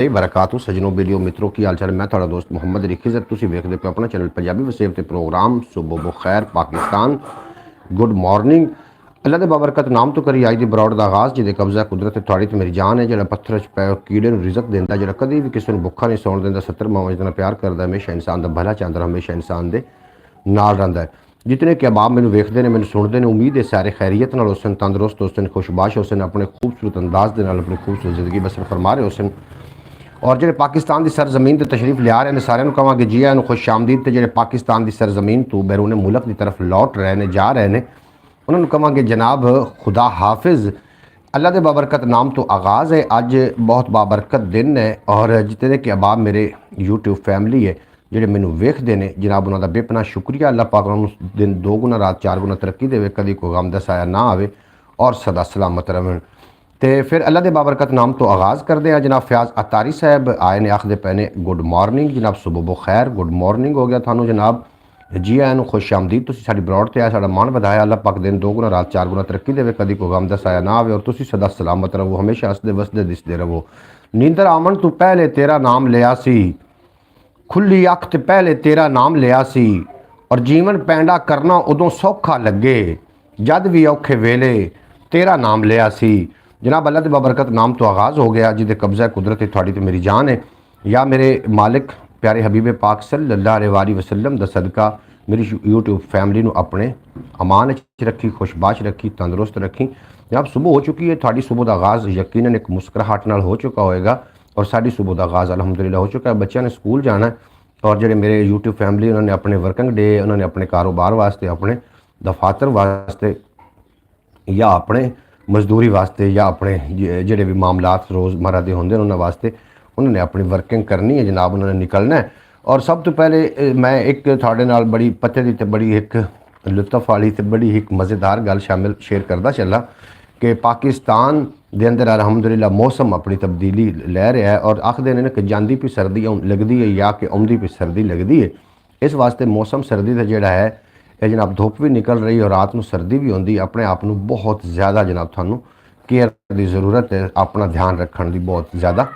बरकातू सजनों बेलियो मित्रों की हाल चाल। मैं थोड़ा दोस्त मुहम्मद रिखिजत तुसी वेखदे पे अपना चैनल पंजाबी वसेब ते प्रोग्राम सुबह बखैर पाकिस्तान। Good morning. अल्लाह दे बाबरकत नाम तो करी आज दी बरौड़ दा आगाज़ जिहदे कब्जा कुदरत थोड़ी तो मेरी जान है। जिहड़ा पत्थर च पै कीड़े नूं रिज़क देंदा, जिहड़ा कदी भी किसी नूं भुक्खा नहीं सौण देंदा, 70 मावां जितना प्यार करदा, हमेशा इंसान दा भला चाहंदा, हमेशा इंसान दे नाल रहिंदा है। जितने कि अहबाब मैनूं वेखदे ने, मैनूं सुणदे ने, उम्मीद है सारे खैरियत नाल होसन, तंदुरुस्त होसन, खुशबाश होसन, अपने खूबसूरत अंदाज दे नाल अपनी खूबसूरत जिंदगी बसर फरमा रहे होसन। और जो पाकिस्तान की सरजमीन पर तशरीफ लिया रहे हैं सारे कहांगे जी आया खुश आमदीद। तो जो पाकिस्तान की सरजमीन तो बैरून मुल्क की तरफ लौट रहे हैं, जा रहे हैं, उन्होंने कहांगे जनाब खुदा हाफिज़। अल्लाह के बाबरकत नाम तो आगाज़ है। अज बहुत बाबरकत दिन है और जितने कि अहबाब मेरे यूट्यूब फैमिली है जोड़े मैनू वेखते हैं, जनाब उन्होंने बेपना शुक्रिया। अल्लाह पाक उन्होंने दिन 2 गुना रात 4 गुना तरक्की दे, कभी कोई गम दसाया ना आवे और सदा सलामत रहें। तो फिर अल्लाह के बाबरकत नाम तो आगाज़ करते हैं। जनाब फयाज अतारी साहब आए ने, आखते पे ने गुड मॉर्निंग जनाब, सुबह बखैर, गुड मॉर्निंग हो गया थानू जनाब, जी आया खुश आमदीद। तुसीं साडी ब्रॉड ते आए, साडा मन वधाया। अल्लाह पाक दिन 2 गुना रात 4 गुना तरक्की दे, कभी कोई गम दसाया ना आवे और तुसीं सदा सलामत रहो, हमेशा हसदे वसदे दिसदे रहो। नींदर आमन तो पहले तेरा नाम लिया सी, खुली अख ते पहले तेरा नाम लिया सी, और जीवन पैंडा करना उदों सौखा लगे, जद भी औखे वेले तेरा नाम लिया सी। जनाब अल्लाह के बाबरकत नाम तो आगाज़ हो गया जिदे कब्ज़ा कुदरत थोड़ी तो मेरी जान है। या मेरे मालिक प्यारे हबीब पाक सल्लल्लाहु अलैहि वसल्लम दा सदका मेरी यूट्यूब फैमिली नूं अपने अमान रखी, खुशबाश रखी, तंदुरुस्त रखी। जनाब सुबह हो चुकी है, थोड़ी सुबह का आगाज़ यकीनन एक मुस्कुराहट नाल हो चुका होएगा और साड़ी सुबह का आगाज़ अलहमदुलिल्लाह हो चुका है। बच्चों ने स्कूल जाना है और जो मेरे यूट्यूब फैमिली उन्होंने अपने वर्किंग डे, उन्होंने अपने कारोबार वास्ते, अपने दफातर वास्ते या अपने मजदूरी वास्ते या अपने जोड़े भी मामलात रोज़मर्रा के होंगे उन्होंने वास्ते उन्होंने अपनी वर्किंग करनी है जनाब, उन्होंने निकलना है। और सब तो पहले मैं एक थोड़े नाल बड़ी पते की तो बड़ी एक लुत्फ वाली तो बड़ी एक मज़ेदार गल शामिल शेयर करता चला कि पाकिस्तान के अंदर अलहमदुलिल्लाह मौसम अपनी तब्दीली लै रहा है और आखते हैं कि जाती भी सर्दी लगती है या कि आँदी भी सर्दी लगती है। इस वास्ते मौसम सर्दी का जोड़ा है ये जनाब धुप भी निकल रही है और रात को सर्दी भी होंगी। अपने आप को बहुत ज़्यादा जनाब थानू केयर की ज़रूरत है, अपना ध्यान रखने की बहुत ज़्यादा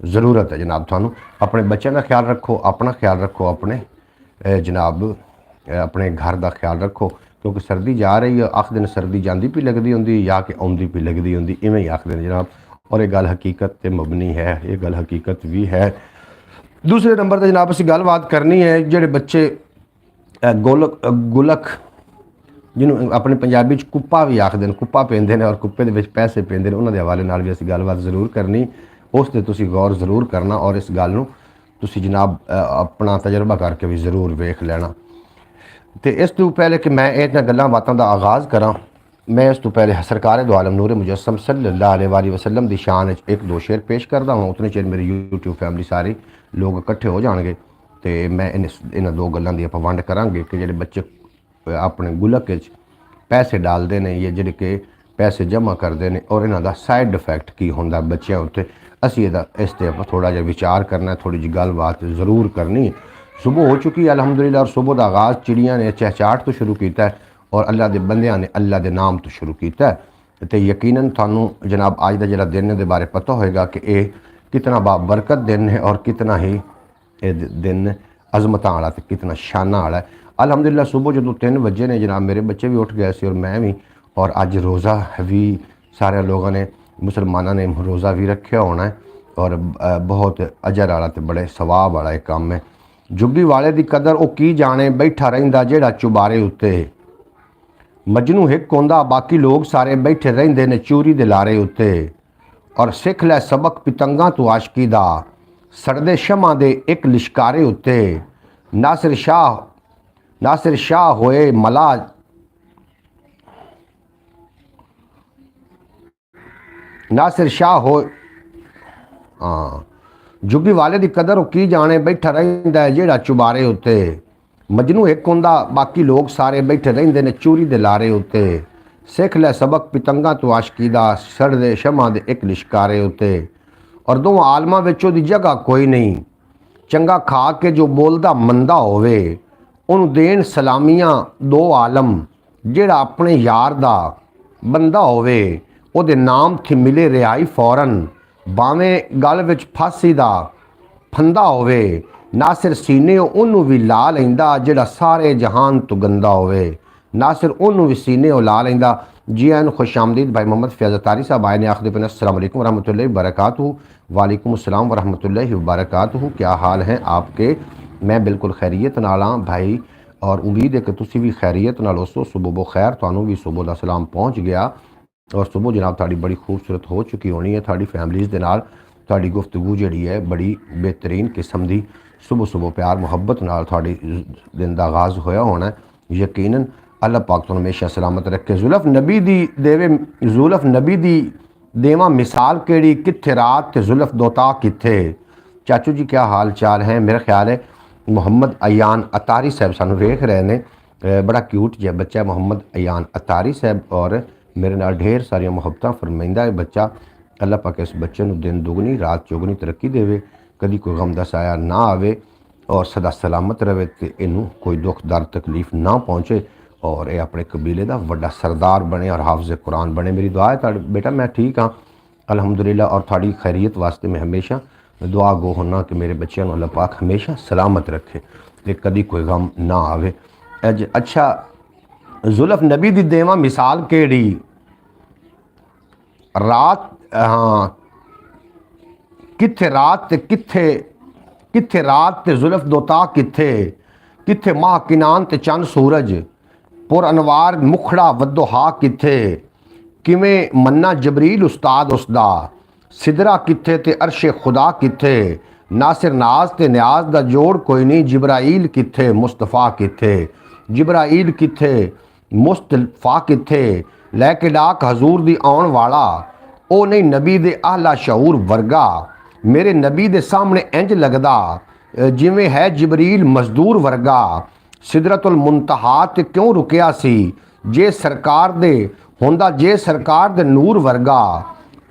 ज़रूरत है जनाब। थानू अपने बच्चों का ख्याल रखो, अपना ख्याल रखो, अपने जनाब अपने घर का ख्याल रखो क्योंकि सर्दी जा रही है। आखते दिन सर्दी जाती भी लगती होंगी या कि आँदी भी लगती होंगी, इवें ही आखते हैं जनाब। और ये गल हकीकत ते मबनी है, ये गल हकीकत भी है। दूसरे नंबर पर जनाब असीं गलबात करनी है जोड़े बच्चे गुलक जिन्होंने अपने पंजाबी कुप्पा भी आखते हैं, कुप्पा पेंदे ने और कुप्पे दे विच पैसे पेंदे ने, उन्होंने हवाले नाल भी असीं गलबात जरूर करनी, उस ते तुसीं गौर जरूर करना और इस गल नूं तुसीं जनाब अपना तजर्बा करके भी जरूर वेख लेना। तो इस तो पहले कि मैं इन्हां गल्लां बातां दा आगाज़ करा, मैं इस तो पहले सरकार दो आलम नूर मुजस्सम सल्लल्लाहु अलैहि वसल्लम की शान एक दो शेर पेश करदा हूँ। उतने चेर मेरी यूट्यूब फैमिली सारे लोग इकट्ठे हो जाएंगे तो मैं इन्हां दो गल्लां दी आपां वंड करांगे कि जिहड़े बच्चे अपने गुलक पैसे डालते हैं या जिहड़े कि पैसे जमा करते हैं और इन्हां दा साइड इफैक्ट की होंदा बच्चों उत्ते, असीं इस ते थोड़ा जिहा विचार करना, थोड़ी जी गलबात जरूर करनी है। सुबह हो चुकी है अलहमदुलिल्लाह और सुबह का आगाज़ चिड़िया ने चहचाहट तो शुरू किया है और अल्लाह के बंदियां ने अल्लाह के नाम तो शुरू किया है। तो यकीनन थानू जनाब अज का जो दिन के बारे पता होएगा कि ये कितना बाबरकत दिन है और कितना ही ये दिन अजमतां वाला तो कितना शाना वाला है। अलहमदुलिल्लाह सुबह जो 3 बजे ने जनाब मेरे बच्चे भी उठ गए थे और मैं भी, और अज रोज़ा भी सारे लोगों ने मुसलमानों ने रोज़ा भी रखा होना है और बहुत अजर वाला तो बड़े सवाब वाला एक काम है। जुगी वाले की कदर वो की जाने, बैठा रहिंदा जेड़ा चुबारे उत्ते, मजनू हिक होंदा बाकी लोग सारे बैठे रहिंदे ने चूरी दे लारे उत्ते, और सिख लै सबक पितंगा तो आशकी दा, सड़दे शमा दे एक लिशकारे उत्ते, नासिर शाह होए मला, नासिर शाह हो हाँ जुगी वाले की कदर वो की जाने, बैठा रहिंदा है जेड़ा चुबारे उत्ते, मजनू एक होंदा बाकी लोग सारे बैठे रहिंदे ने चूरी दे लारे उत्ते, सिख लै सबक पितंगा तो आशकी दा, सड़दे शमा दे एक लिशकारे उत्ते, और दो आलमां विच ओहदी जगह कोई नहीं, चंगा खा के जो बोलदा मंदा होवे, उन्होंने देन सलामियां 2 आलम, जेड़ा अपने यार दा बंदा होवे, ओहदे नाम थी मिले रिहाई फौरन, ਭਾਵੇਂ ਗਲ ਵਿੱਚ ਫਾਂਸੀ ਦਾ ਫੰਦਾ ਹੋਵੇ, ਨਾਸਿਰ ਸੀਨੇ ਉਹਨੂੰ ਵੀ ਲਾ ਲੈਂਦਾ ਜਿਹੜਾ ਸਾਰੇ ਜਹਾਨ ਤੋਂ ਗੰਦਾ ਹੋਵੇ। ਨਾਸਿਰ ਉਹਨੂੰ ਵੀ सीने ला लेंदा। जी एन खुश आमदीद भाई मोहम्मद फैज़ अतारी साहब आए ने आखिर पे अस्सलाम वालेकुम रहमतुल्लाहि वबरकातुहू। वालेकुम अस्सलाम वरहमतुल्लाहि वबरकातुहू। क्या हाल हैं आपके? मैं बिल्कुल खैरियत नाल हाँ भाई, और उम्मीद है कि तुसी भी खैरियत नाल होसो। सुबह बखैर, तुहानू भी सुबह दा सलाम पहुँच गया और सुबह जनाब ताड़ी बड़ी खूबसूरत हो चुकी होनी है। ताड़ी फैमिलीज़ दे नाल ताड़ी गुफ्तगू जिहड़ी है बड़ी बेहतरीन किस्म दी सुबह सुबह प्यार मुहब्बत नाल ताड़ी दिन दा आगाज़ होया होना है। यकीनन अल्लाह पाक तो हमेशा सलामत रखे। जुल्फ नबी दी देवे, जुल्फ नबी दी देवा मिसाल केड़ी, कित्थे रात ते जुल्फ दोता कित्थे। चाचू जी क्या हाल चाल है? मेरा ख्याल है मोहम्मद अयान अतारी साहब सानू वेख रहे ने। बड़ा क्यूट जिहा बच्चा मोहम्मद अयान अतारी साहब, और मेरे नाल ढेर सारिया मुहब्बतां फरमाइंदा है बच्चा। अल्लाह पाक इस बच्चे नू दिन दुगनी रात चौगनी तरक्की देवे, कदी कोई गम दा साया ना आवे और सदा सलामत रहे, ते इनू कोई दुख दर्द तकलीफ ना पहुँचे और ये अपने कबीले का वड्डा सरदार बने और हाफिज़ कुरान बने। मेरी दुआ है बेटा, मैं ठीक हाँ अल्हम्दुलिल्लाह, और थोड़ी खैरियत वास्ते मैं हमेशा दुआ गो होना कि मेरे बच्चों को अल्लाह पाक हमेशा सलामत रखे, ते कदी कोई गम ना आवे। अच्छा, जुल्फ नबी दी देवा मिसाल केड़ी, रात हाँ कित्थे रात ते कित्थे रात ते जुल्फ दोता कित्थे, कित्थे माह किनान ते चंद सूरज, पुर अनवार मुखड़ा वदोहा कित्थे, किवें मन्ना जबरील उस्ताद उसदा, सिदरा कित्थे ते अरशे खुदा कित्थे, नासिर नाज ते न्याज दा जोड़ कोई नहीं, जिब्राइल कित्थे मुस्तफा कित्थे, जिब्राइल कित्थे मुस्तफा कित्थे, लैके डाक हजूर दी आउण वाला, ओ नहीं नबी दे आला शऊर वर्गा, मेरे नबी दे सामने इंज लगदा जिवें है जिबरील मजदूर वर्गा, सिदरतुल मुंतहा ते क्यों रुकिया सी, जे सरकार दे होंदा, जे सरकार दे नूर वर्गा,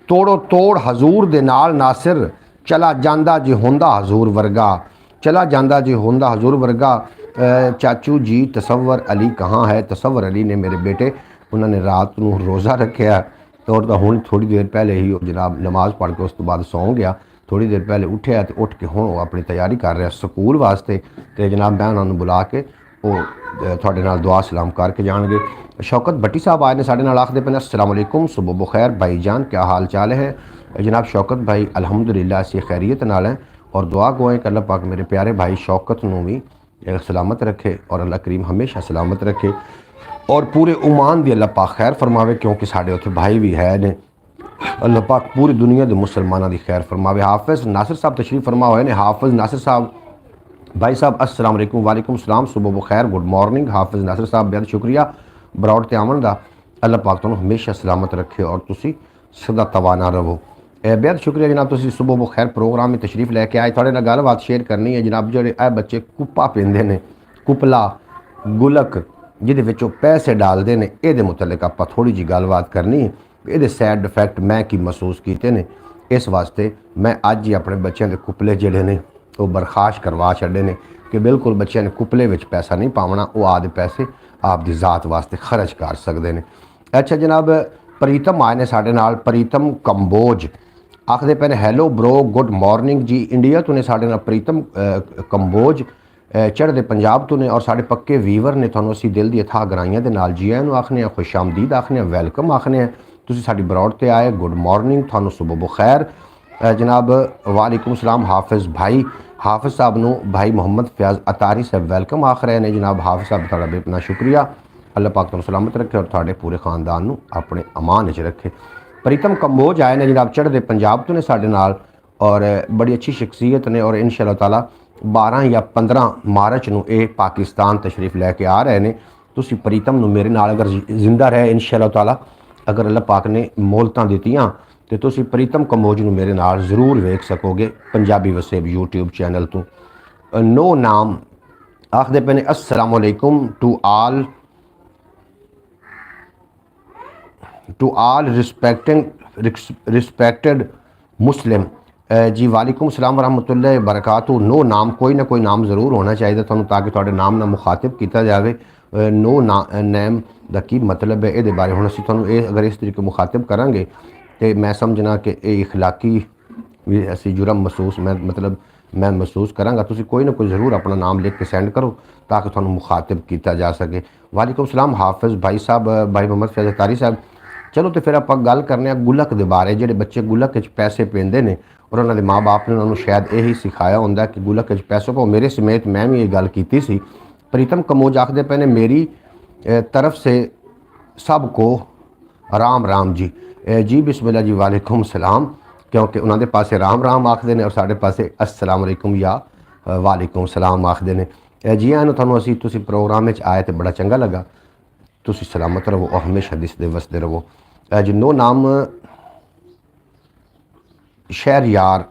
तोड़ो तोड़ हजूर दे नाल नासिर चला जांदा जे होंदा हजूर वर्गा, चला जांदा जे होंदा हजूर वर्गा। चाचू जी तसव्वर अली कहाँ है? तसव्वर अली ने मेरे बेटे, उन्होंने रात को रोज़ा रखा और हुण थोड़ी देर पहले ही जनाब नमाज पढ़ के उस तो बाद सौ गया। थोड़ी देर पहले उठा तो उठ के हुण अपनी तैयारी कर रहा स्कूल वास्ते, तो जनाब मैं उन्होंने बुला के वो थोड़े नाल दुआ सलाम करके जाएंगे। शौकत भट्टी साहब आए ने साढ़े नाल आखदे पे अस्सलाम वालेकुम, सुबह बखैर भाईजान, क्या हाल चाल है? जनाब शौकत भाई अल्हम्दुलिल्लाह से खैरियत नाल है, और दुआ गो है कि अल्लाह पाक मेरे प्यारे भाई शौकत नू भी सलामत रखे और अल्लाह करीम हमेशा सलामत रखे, और पूरे ओमान दी अल्लाह पाक खैर फरमावे, क्योंकि साढ़े उत्थे भाई भी है ने। अल्लाह पाक पूरी दुनिया के मुसलमानों की खैर फरमावे। हाफिज़ नासिर साहब तशरीफ़ फरमा हुए ने। हाफिज़ नासिर साहब भाई साहब अस्सलाम वालेकुम। वालेकुम सलाम, सुबह बखैर, गुड मॉर्निंग। हाफिज़ नासिर साहब बेहद शुक्रिया ब्रॉड ते आवन दा। अल्लाह पाक तुहानू हमेशा सलामत रखे और तुसी सदा तवाना रहो। बेहद शुक्रिया जनाब, तुसी सुबह बखैर प्रोग्राम में तशरीफ़ लैके आए। थोड़े नाल गलबात शेयर करनी है जनाब। जेह्ड़े ए बच्चे कुप्पा पींदे ने, कुपला गुलक जिहदे विच पैसे डालते हैं, ये मुतलक आप थोड़ी जी गलबात करनी है। ये सैड इफैक्ट मैं की महसूस किए ने, इस वास्ते मैं अज ही अपने बच्चों के कुपले जिहड़े ने वो बर्खास्त करवा छड्डे ने कि बिल्कुल बच्चों ने कुपले विच पैसा नहीं पावना, वो आदे पैसे आपकी ज़ात वास्ते खर्च कर सकते हैं। अच्छा जनाब, प्रीतम आए ने साढ़े नाल। प्रीतम कंबोज आखदे पे ने हैलो ब्रो, गुड मॉर्निंग जी। इंडिया तो ने साढ़े नाल प्रीतम कंबोज चढ़दे पंजाब तो ने, और साढ़े पक्के वीवर ने। तुहानू असीं दिल दी अथाह गराइयां दे नाल जी आयां नू आखने, खुश आमदीद आखने, वैलकम आखने। तुसीं साडी ब्रॉड ते आए, गुड मॉर्निंग, तुहानू सुबह बखैर जनाब। वालेकुम सलाम हाफिज़ भाई। हाफिज़ साहब नू भाई मोहम्मद फैज़ अतारी साहब वैलकम आख रहे हैं जनाब। हाफिज़ साहब तुहाडा बेपना शुक्रिया, अल्लाह पाक तुहानू सलामत रखे और तुहाडे पूरे खानदान नू अपने अमान विच रखे। प्रीतम कंबोज आए ने जनाब चढ़दे पंजाब तो ने साडे नाल, और बड़ी अच्छी शख्सियत ने, और इंशाअल्लाह ताला 12 या 15 मार्च नू ये पाकिस्तान तशरीफ़ लैके आ रहे हैं। तुसीं प्रीतम नू मेरे नाल अगर जिंदा रहे इंशाअल्लाह ताला, अगर अल्लाह पाक ने मोहलतां दित्तियां तो तुसीं प्रीतम कंबोज नू मेरे नाल जरूर वेख सकोगे पंजाबी वसेब यूट्यूब चैनल तो। नो नाम आखदे पे ने अस्सलाम वालेकुम टू आल रिस्पेक्टेड मुस्लिम जी। वालेकुम सलाम वरहमतुल्लाहि वबरकातुहू। नो नाम, कोई ना कोई नाम ज़रूर होना चाहिए थानू, ताकि तुहाडे नाम ना मुखातिब किया जाए। नो नेम दा की मतलब है, ये बारे हुण असीं तुहानू अगर इस तरीके मुखातिब करांगे तो मैं समझना कि ये इखलाकी ਵੀ ਅਸੀਂ ਜੁਰਮ ਮਹਿਸੂਸ मैं महसूस करांगा। तुसी कोई ना कोई ज़रूर अपना नाम लिख के सेंड करो ताकि तुहानू मुखातिब किया जा सके। वालेकुम सलाम हाफिज़ भाई साहब, भाई मोहम्मद फैज़ तारी साहब। चलो तो फिर आप गल करने गुलक के बारे, ਜਿਹੜੇ ਬੱਚੇ गुलक पैसे पेंदे ने और उन्होंने माँ बाप ने उन्होंने शायद यही सिखाया होंगे कि गुलक पैसे पाओ। मेरे समेत मैं भी ये गल की सी। प्रीतम कमोज आखते पे ने मेरी तरफ से सबको राम राम जी। जी बिस्मिल्लाह जी, वालेकुम सलाम, क्योंकि उन्होंने पासे राम राम आखते हैं और साढ़े पासे अस्सलाम वालेकुम या वालेकुम सलाम आखते हैं। जी आनू थानू असी तुसी प्रोग्राम में आए तो बड़ा चंगा लगा। तुसी सलामत रहो और हमेशा दिसदे वसदे रहो। जिन्नो नाम शहरयार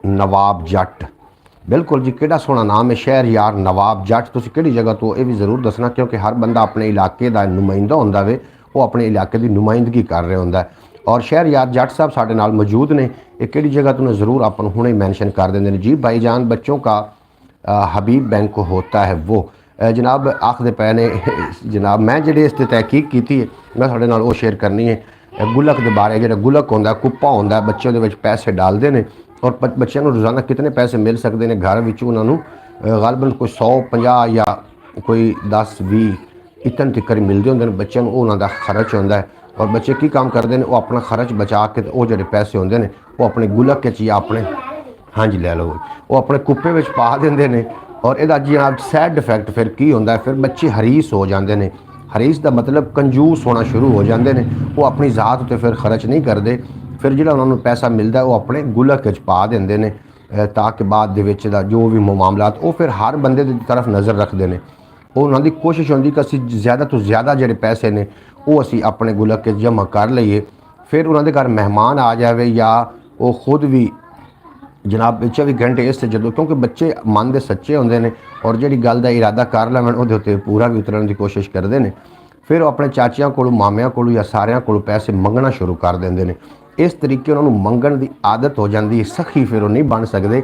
नवाब जट, बिल्कुल जी, किहड़ा सोहना नाम है शहरयार नवाब जट। तुसी किहड़ी जगह तो ये भी जरूर दसना, क्योंकि हर बंदा अपने इलाके का नुमाइंदा होंदा वे, वो अपने इलाके की नुमाइंदगी कर रहा होंदा है। और शहरयार जट साहब साढ़े नाल मौजूद ने, ये किहड़ी जगह तो ज़रूर अपन हुणे मैंशन कर देंगे ने। जी भाईजान, बच्चों का हबीब बैंक होता है वो। जनाब आखदे पे ने जनाब मैं जिहड़े इस ते तहकीक की है मैं साढ़े नाल वो शेयर करनी है। गुलक के बारे, जो गुलक होंदा कुप्पा होंदा, बच्चे उहदे विच पैसे डालते हैं और बच्चों को रोज़ाना कितने पैसे मिल सकते हैं घर विच उन्होंने गालबन कोई 100-50 या कोई 10-20 इतन तक मिलते होंगे बच्चों को, उन्होंने खर्च होंदा है। और बच्चे की काम करते हैं, वो अपना खर्च बचा के वो जो पैसे होंगे ने वो अपने गुलक या अपने, हाँ जी ले लो, वो अपने कुप्पे में पा देंगे ने। और यदा जनाब सैड इफैक्ट फिर की होंदा है, फिर बच्चे हरीस हो जाते हैं। हरीस का मतलब कंजूस होना शुरू हो जाते हैं, वो अपनी ज़ात उत्ते फिर खर्च नहीं करते। फिर जो उन्होंने पैसा मिलता है वो अपने गुलक पा देंगे ने, ताकि बाद दा जो भी मामलात वो फिर हर बंदे की तरफ नज़र रखते हैं। उन्होंने कोशिश होंगी कि असी ज़्यादा तो ज़्यादा जोड़े पैसे ने वो असी अपने गुलक जमा कर लीए। फिर उन्होंने घर मेहमान आ जाए या वो खुद भी जनाब 24 घंटे इस जो, क्योंकि बच्चे मन के सच्चे होंगे ने और जी गल का इरादा कर लैन वो पूरा भी उतरने की कोशिश करते हैं। फिर वो अपने चाचिया को, मामिया को या सारिया को पैसे मंगना शुरू कर देंगे ने। इस तरीके उन्होंने मंगण की आदत हो जाती है, सखी फिर वो नहीं बन सकते।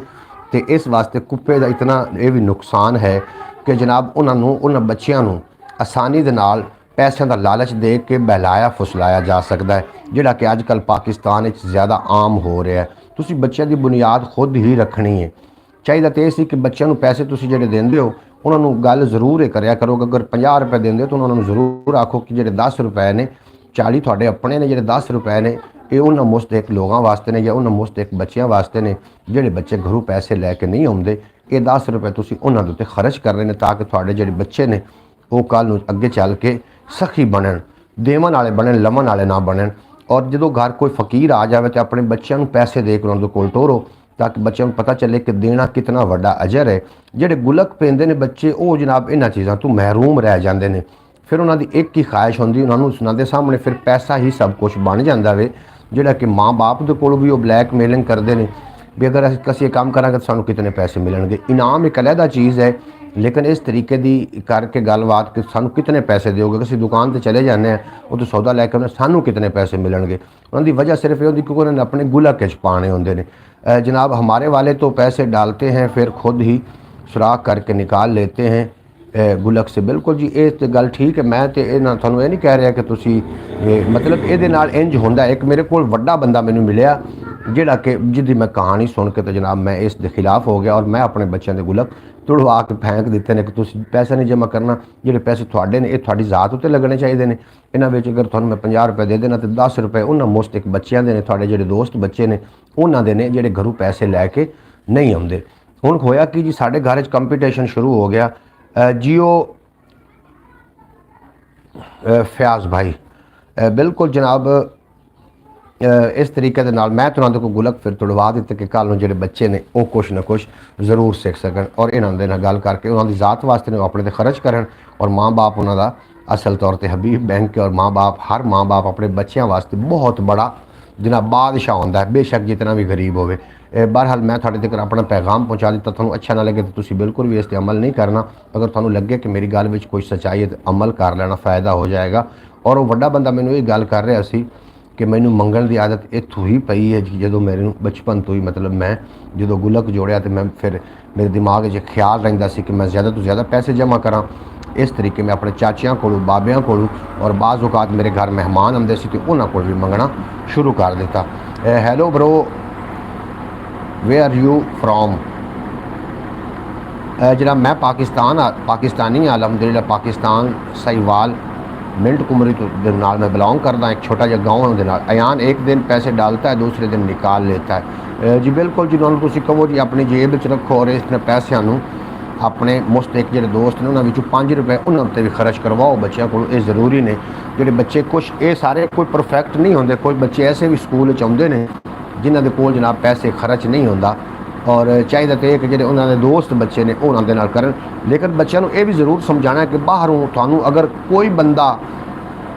तो इस वास्ते कुप्पे का इतना ये भी नुकसान है कि जनाब उन्होंने बच्चों को आसानी के नाल पैसों का लालच दे के बहलाया फुसलाया जा सकता है, जोड़ा कि अजकल पाकिस्तान ज़्यादा आम हो रहा है। तुसी बच्चों की बुनियाद खुद ही रखनी है। चाहिए तो यह कि बच्चों को पैसे तुसी जेडे देंदे हो उन्होंने गल जरूर करया करो। अगर 50 रुपए देंदे तो उन्होंने जरूर आखो कि जेडे 10 रुपए ने 40 थोड़े अपने ने, जेडे 10 रुपए ने ये उन्होंने मुफ्त एक लोगों वास्ते ने या उन्होंने मुफ्त एक बच्चों वास्ते ने। जेडे बच्चे घरों पैसे लैके नहीं आते, ये 10 रुपए तुसी उन्होंने उत्ते खर्च कर रहे हैं ताकि थोड़े जेडे बच्चे ने वो कल अगे चल के सखी बनन, देवन वाले बनन, लमन वाले ना बनन। और जो घर कोई फकीर आ जाए तो अपने बच्चों को पैसे दे के उन्होंने कोल टोरो ताकि बच्चों को पता चले कि देना कितना वड्डा अजर है। जेडे गुलक पेंदे ने बच्चे वो जनाब इन्हां चीज़ों तो महरूम रह जाते हैं। फिर उन्होंने एक ही ख्वाहिश होंगी, उन्होंने सुनाते सामने फिर पैसा ही सब कुछ बन जाता है, जोड़ा कि माँ बाप के कोल भी वो ब्लैकमेलिंग करते हैं भी अगर असीं काम करांगे तो सानू कितने पैसे मिलणगे। इनाम एक अलहदा चीज़ है, लेकिन इस तरीके की करके गलबात कि सानू कितने पैसे दोगे। किसी दुकान पर चले जाने वो तो सौदा लैके उन्हें सानू कितने पैसे मिलणगे। उन्होंने वजह सिर्फ ये होती क्योंकि उन्होंने अपने गुलक पाने होंगे ने। जनाब हमारे वाले तो पैसे डालते हैं फिर खुद ही सुराख करके निकाल लेते हैं गुलक से। बिल्कुल जी, ये तो गल ठीक है। मैं तो ये थोड़ा ये नहीं कह रहा कि तुसी मतलब ये इंज होंदा। एक मेरे को वड्डा बंदा मैनू मिलिया जिहड़ा कि जिहदी मैं कहानी सुन के तो जनाब मैं इस दे खिलाफ हो गया और मैं अपने बच्चों के गुलक तुड़वा के फेंक दिते ने कि तुसी पैसा नहीं जमा करना, जिहड़े पैसे तुहाडे ने ये तुहाडी ज़ात उत्ते लगने चाहिए ने। इन्हां विच अगर तुहानूं मैं 50 रुपए दे देना तो 10 रुपए उन्हां मुफ्त एक बच्चों के ने, तुहाडे जिहड़े दोस्त बच्चे ने उन्हां दे ने जिहड़े घरों पैसे लैके नहीं आउंदे। हुण होया कि जी साडे घर च कंपीटीशन शुरू हो गया। जियो फयाज भाई बिल्कुल जनाब इस तरीके के नाल मैं तुहानू को गुलक फिर तुड़वा दिते कि कल जो बच्चे ने वो कुछ ना कुछ जरूर सीख सकन और इन्हों के गल करके उन्होंने ज़ात वास्ते अपने ते खर्च करन। और माँ बाप उन्होंने असल तौर पर हबीब बैंक और माँ बाप हर माँ बाप अपने बच्चों वास्ते बहुत बड़ा जनाब बादशाह होंदा है, बेशक जितना भी गरीब होवे। बहरहाल मैं थोड़े तक अपना पैगाम पहुँचा दिता। तुहानू अच्छा ना लगे तो तुसी बिल्कुल भी इस पर अमल नहीं करना। अगर तुहानू लगे कि मेरी गल में कोई सच्चाई है तो अमल कर लेना, फ़ायदा हो जाएगा। और वो वड्डा बंदा मैनू ये गल कर रहा सी कि मैनू मंगण की आदत इत्थों ही पई है जो मेरे बचपन तो ही, मतलब मैं जो गुलक जोड़िया तो मैं फिर मेरे दिमाग में ख्याल रहिंदा सी कि मैं ज़्यादा तो ज़्यादा पैसे जमा करा। इस तरीके मैं अपने चाचियां को, बाबियां को और बाज़ औकात मेरे घर मेहमान आते थे तो उन्होंने को भी मंगना शुरू कर दिता। Hello bro where are you from. जनाब मैं पाकिस्तानी हाँ अलहमदुलिल्लाह, पाकिस्तान साहिवाल मिंट कुमरी के नाल मैं बिलोंग करदा। एक छोटा जिहा गाँव है उहदे। अयान एक दिन पैसे डालता है, दूसरे दिन निकाल लेता है। जी बिल्कुल, जिन्होंने तुसीं कहो जी अपनी जेब च रखो और इस पैसों नूं अपने मुस्तक जो दोस्त ने उन्होंने 5 रुपए उन्होंने पर भी खर्च करवाओ बच्चों को। ये जरूरी ने जोड़े बच्चे कुछ ये सारे कोई परफेक्ट नहीं होंगे। कोई बच्चे ऐसे भी स्कूल आते हैं जिन्हों के कोल जनाब पैसे खर्च नहीं होंदा, और चाहिए तो कि जो उन्होंने दोस्त बच्चे ने उन्होंने नाल करन। लेकिन बच्चों को यह भी जरूर समझाना है कि बाहरों थानू अगर कोई बंदा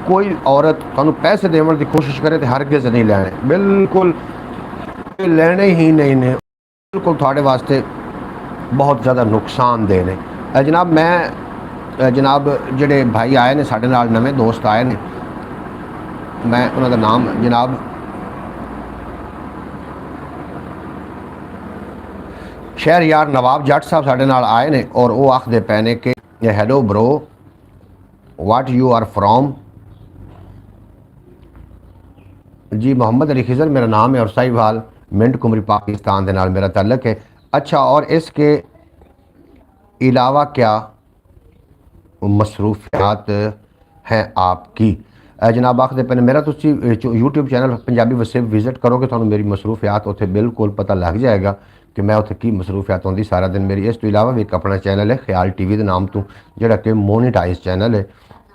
कोई औरत थानू पैसे देने की कोशिश करे तो हरगिज़ नहीं लैने, बिल्कुल लेने ही नहीं ने, बिल्कुल थोड़े वास्ते बहुत ज़्यादा नुकसानदेह ने। जनाब मैं जनाब जोड़े भाई आए ने साढ़े नाल नवे दोस्त आए ने, मैं उन्होंने नाम जनाब शहरयार नवाब जट साहब साढ़े नाल आए ने, और वो आखते पे ने कि hello bro what you are from. जी मोहम्मद अली खिजर मेरा नाम है और साहिवाल मिंट कुमरी पाकिस्तान के नाल मेरा तल्लक है। अच्छा, और इसके अलावा क्या मसरूफियात हैं आपकी। जनाब आखते पे मेरा तुसी YouTube channel Punjabi Waseb visit करोगे तो मेरी मसरूफियात उत्थे बिल्कुल पता लग जाएगा कि मैं उत्थे की मसरूफियात होंगी सारा दिन मेरी। इस तो इलावा भी एक अपना चैनल है ख्याल टीवी के नाम तो, जोड़ा कि मोनीटाइज चैनल है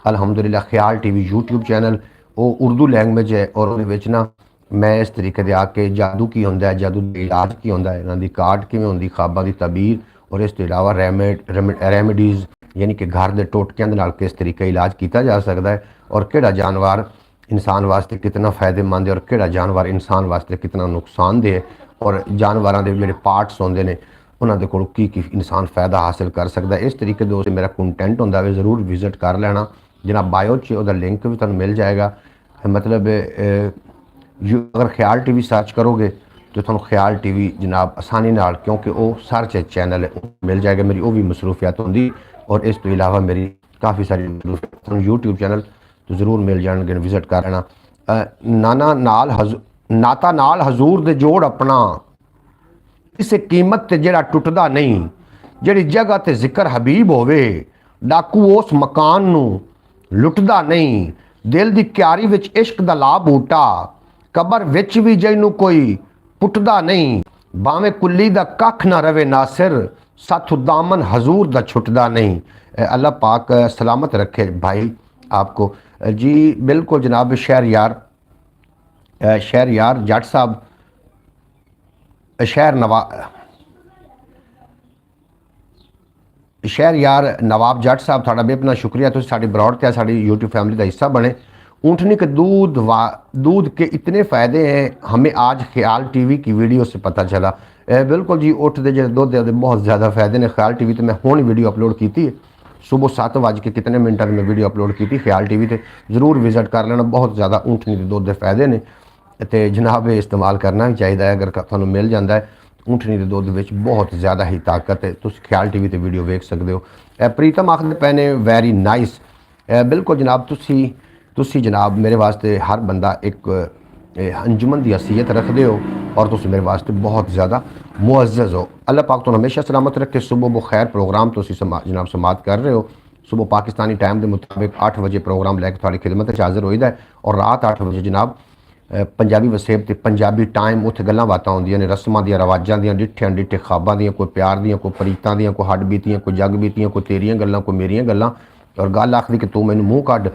अलहमदुलिल्लाह। ख्याल टीवी यूट्यूब चैनल वो उर्दू लैंग्वेज है, और उहदे ना मैं इस तरीके से आके जादू की होंदा है, जादू का इलाज की होंदा है, इन्हां दी कार्ड किवें होंदी, ख्वाबां दी तबीर, और इस तो इलावा रेमेडीज़ यानी कि घर के टोटकियां दे नाल किस तरीके इलाज किया जा सकता है, और किहड़ा जानवर इंसान वास्ते कितना फ़ायदेमंद है और किहड़ा जानवर इंसान वास्ते कितना नुकसानदेह है, और जानवरों के जोड़े पार्ट्स होंदे ने उन्होंने को की इंसान फ़ायदा हासिल कर सकता है। इस तरीके दोस्त मेरा कंटेंट होंदा है, ज़रूर विजिट कर लेना। जनाब बायो च उहदा लिंक भी तुहानूं मिल जाएगा। मतलब अगर ख्याल टीवी सर्च करोगे तो तुहानूं ख्याल टीवी जनाब आसानी नाल, क्योंकि वो सर्च चैनल है, मिल जाएगा। मेरी वो भी मसरूफियात होंगी, और इस तो इलावा मेरी काफ़ी सारी मसरूफियात यूट्यूब चैनल तो ज़रूर मिल जाएंगे, विजिट कर लेना। नाता नाल हजूर दे जोड़ अपना किसी कीमत ते जेड़ा टुटदा नहीं, जेड़ी जगह ते जिक्र हबीब होवे डाकू उस मकान नू लुटदा नहीं। दिल दी क्यारी विच इश्क दा ला बूटा, कबर विच भी जैनू कोई पुटदा नहीं। भावें कुल्ली दा कख ना रवे नासिर, साथू दामन हजूर दा छुटदा नहीं। अल्लाह पाक सलामत रखे भाई आपको। जी बिल्कुल जनाब शहरयार जट साहब शहरयार नवाब जट साहब थोड़ा बेपना शुक्रिया, तुम साड़ी ब्रॉड ते साड़ी यूट्यूब फैमिली का हिस्सा बने। ऊँटनी के दूध के इतने फ़ायदे हैं हमें आज ख्याल टीवी की वीडियो से पता चला। बिल्कुल जी, ऊँट के जो दुध है बहुत ज़्यादा फ़ायदे ने। ख्याल टीवी तो मैं हुण वीडियो अपलोड की थी, सुबह 7:00 में वीडियो अपलोड की थी ख्याल टीवी पर, ज़रूर विजिट कर लेना। बहुत ज़्यादा ऊँटनी के दुध के फ़ायदे ने ते जनाब इस्तेमाल करना भी चाहिए। अगर तुहानूं मिल जाता है ऊँटनी के दुध विच बहुत ज़्यादा ही ताकत है, तुसीं ख्याल टीवी पर वीडियो वेख सकते हो। प्रीतम आखदे पे ने वैरी नाइस। बिल्कुल जनाब, तुसी जनाब मेरे वास्ते हर बंदा एक अंजुमन की हैसियत रखते हो, और तुसी मेरे वास्ते बहुत ज़्यादा मुअज़्ज़ज़ हो। अल्लाह पाक तो हमेशा सलामत रखे। सुबह बखैर प्रोग्राम तुसी जनाब समात कर रहे हो। सुबह पाकिस्तानी टाइम के मुताबिक 8 बजे प्रोग्राम लैके थोड़ी खिदमत हाजिर होईदा है, और रात 8 बजे जनाब पंजाबी वसेब ते पंजाबी टाइम उत्थे गल्लां बातां होंदियां ने, रस्मां दियां रवाजां दियां, डिठियां डिठे ख्वाबां दियां, कोई प्यार दियां, कोई प्रीतां दियां, कोई हड्ड बीतियां, कोई जग बीतियां, कोई तेरियां गल्लां, कोई मेरियां गल्लां, और गल आखदी कि तू मैनूं मूँह कड्ड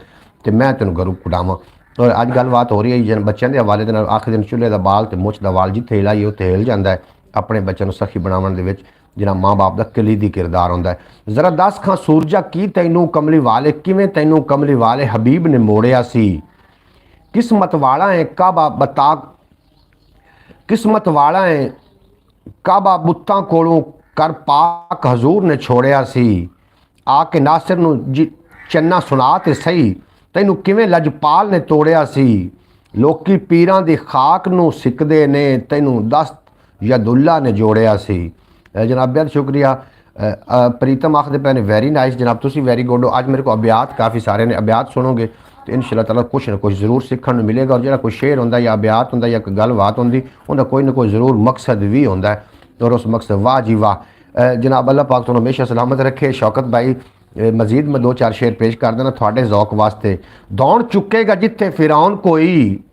ते मैं तैनूं गरू कुटावां। और अज गलबात हो रही है जन बच्चों के हवाले दे नाल। आखदे ने चुल्हे दा बाल ते मुछ दा वाल जिथे हिलाइए उत्थे हिल जांदा है। अपने बच्चों को सखी बनावन दे विच जिहड़ा माँ बाप का कलीदी किरदार होंदा है। जरा दस खां सूरजा की तैनूं कमली वाले, किवें तैनूं कमली वाले हबीब ने मोड़िया सी। किस्मत वाला है काबा बता, किस्मत वाला है काबा बुत्तां कोलों कर पाक हजूर ने छोड़िया सी। आके नासिर नूं जी चन्ना सुना ते सही, तैनूं किवें लजपाल ने तोड़िया सी। लोकी पीरां दी खाक नूं सिकदे ने, तैनूं दस्त यदुल्ला ने जोड़िया सी। जनाब बहुत शुक्रिया। प्रीतम आखदे पे ने वेरी नाइस जनाब, तुसी वेरी गुड हो। अज मेरे को अब्यात काफ़ी सारे ने, अब्यात सुनोगे तो इंशाअल्लाह ताला कुछ ना कुछ जरूर सीखने को मिलेगा। और जो कोई शेर होंदा या बयात होंदा या कोई गलबात होंदी उनका कोई ना कोई जरूर मकसद भी होंदा है। और उस मकसद वाह जी वाह जनाब अल्लाह पाक तुहानू हमेशा सलामत रखे। शौकत भाई मजीद मैं 2-4 शेर पेश कर देना थोड़े ज़ौक वास्ते। दौड़ चुकेगा जिथे फिरौन कोई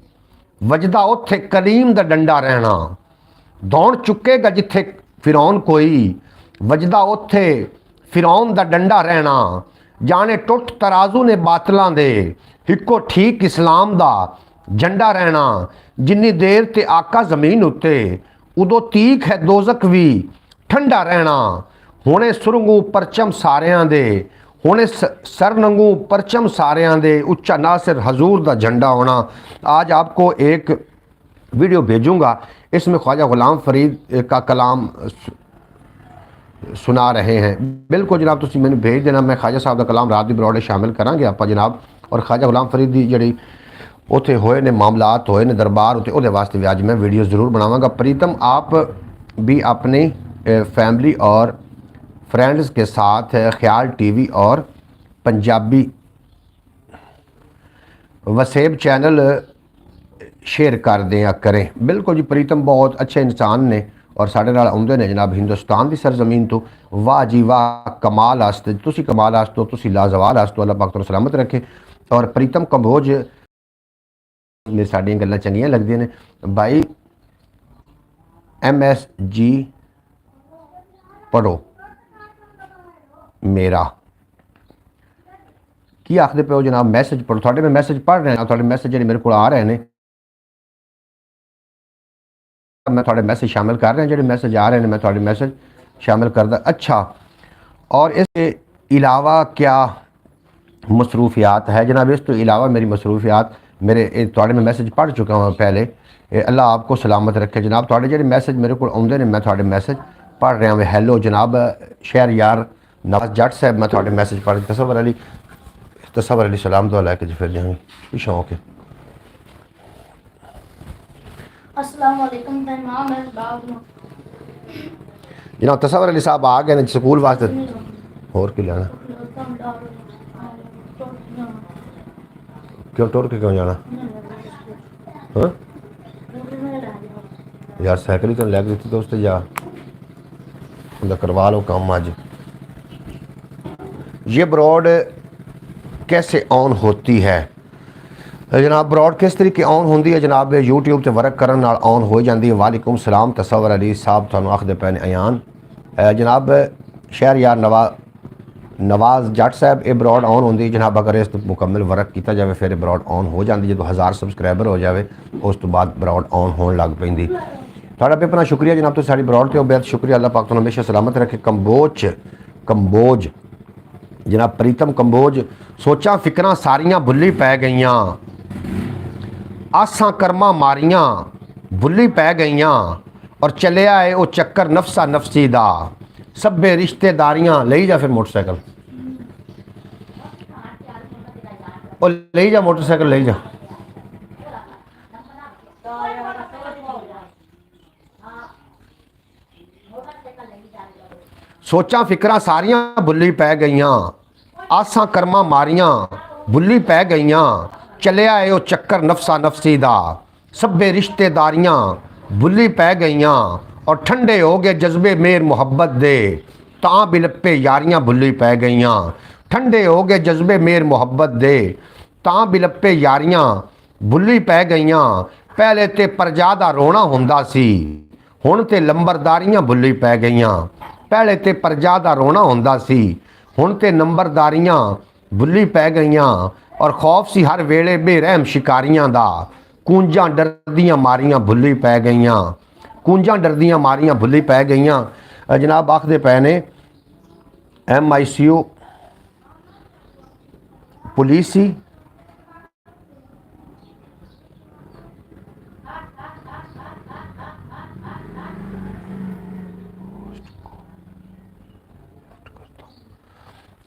वजदा उत्थे कलीम दा डंडा रहना। दौड़ चुकेगा जिथे फिरौन कोई वजदा उत्थे फिरौन दा डंडा रहना। जाने टुट तराजू ने बातलों दे हिको ठीक इस्लाम दा झंडा रहना। जिन्नी देर ते आका जमीन उत्ते उदों तीख है दोजक भी ठंडा रहना। हुणे सुरंगू परचम सारियां दे हुणे सर नंगू परचम सारियां दे उच्चा नासिर हजूर दा झंडा होना। आज आपको एक वीडियो भेजूंगा, इसमें ख्वाजा गुलाम फरीद का कलाम सुना रहे हैं। बिल्कुल जनाब तुसीं मैनूं भेज देना, मैं ख्वाजा साहब का कलाम रात दी बरौड़े शामिल करांगे आप जनाब। और ख्वाजा गुलाम फरीद दी जिहड़ी उत्थे होए ने मामलात होए ने दरबार उत्ते उहदे वास्ते भी अज मैं वीडियो ज़रूर बनावांगा। प्रीतम आप भी अपनी फैमिली और फ्रेंड्स के साथ ख्याल टीवी और पंजाबी वसेब चैनल शेयर कर दें करें। बिल्कुल जी प्रीतम बहुत अच्छे इंसान ने और साढ़े नाल आउंदे ने जनाब हिंदुस्तान की सरजमीन तो। वाह जी वाह कमाल आस्ते तुसी कमाल आस्तो तुसी लाजवाल आस्तो अल्लाह पाक तुहानू सलामत रखे। और प्रीतम कंबोज ने साड़ियां गल्लां चंगियां लगदियां ने भाई। MSG पढ़ो मेरा की आखदे पे हो जनाब मैसेज पढ़ो। थोड़े मैं मैसेज पढ़ रहा थोड़े मैसेज जो मेरे को आ रहे हैं मैं थोड़े मैसेज शामिल कर रहे हैं। जो मैसेज आ रहे हैं मैं थोड़े मैसेज शामिल करदा। अच्छा और इसके अलावा क्या मसरूफियात है जनाब? इस तो अलावा मेरी मसरूफियात मेरे थोड़े मैं मैसेज पढ़ चुका हूँ पहले। अल्लाह आपको सलामत रखे जनाब। थोड़े जो मैसेज मेरे को आउंदे ने मैं थोड़े मैसेज पढ़ रहा हूँ। हैलो जनाब शहर यार नवाज जट साहब मैं थोड़े मैसेज पढ़ तसव्वुर अली सलाम तो लैके जी फिर जाएंगे की शौक है। अस्सलाम वालेकुम जनाब तसव्वुर अली साहब आ गए स्कूल वास्ते होर की लेना क्यों टुर के क्यों जाना? हाँ यार साइकिल ही तो लैके दी दोस्त जा उनका करवा लो काम। आज ये ब्रॉड कैसे ऑन होती है जनाब? ब्रॉड किस तरीके ऑन होती है जनाब? यूट्यूब से वर्क करने नाल ऑन हो जाती है। वालेकुम सलाम तसव्वुर अली साहब थानू आखदे पे ने अयान जनाब शहर यार नवाज जट साहब ये ब्रॉड ऑन होती है जनाब। अगर इस मुकम्मल वर्क किया जाए फिर ब्रॉड ऑन हो जाती है। जो 1000 सबसक्राइबर हो जाए उस तो बाद ब्रॉड ऑन होने लग पैंदी। थोड़ा बेपना शुक्रिया जनाब तो साड़ी ब्रॉड तो बेहद शुक्रिया। अल्लाह पाक तुहानू हमेशा सलामत रखे। कंबोज जनाब प्रीतम कंबोज सोचा फिक्रां सारियां भुल्ली पै गईयां आसां कर्मां मारियां भुल्ली पै गईयां और चलिया है वो चक्कर नफसा नफसी दा सब्बे रिश्तेदारियां। ले जा फिर मोटरसाइकिल और ले जा मोटरसाइकिल ले जा। सोचा फिक्रां सारियां भुल्ली पै गईयां आसां कर्मां मारियां भुल्ली पै गईयां चलिया है वो चक्कर नफसा नफसी दा सब्बे रिश्तेदारियां भुल्ली पै गईयां और ठंडे हो गए जज्बे मेर मुहब्बत दे तां बिलप्पे यारियां भुल्ली पै गईयां। ठंडे हो गए जज्बे मेर मुहब्बत दे तां बिलप्पे यारियां भुल्ली पै गईयां। पहले ते परजा दा रोना हुंदा सी हुण ते लंबरदारियां भुल्ली पै गईयां। पहले ते परजा दा रोना हुंदा सी हुण ते नंबरदारियां भुल्ली पै गईयां। और खौफ सी हर वेले बेरहम शिकारियां दा कूंजां डरदियां मारियां भुल्ली पै गईयां। कूंजां डरदियां मारियां भुल्ली पै गईयां जनाब आखदे पै ने MICU पुलिसी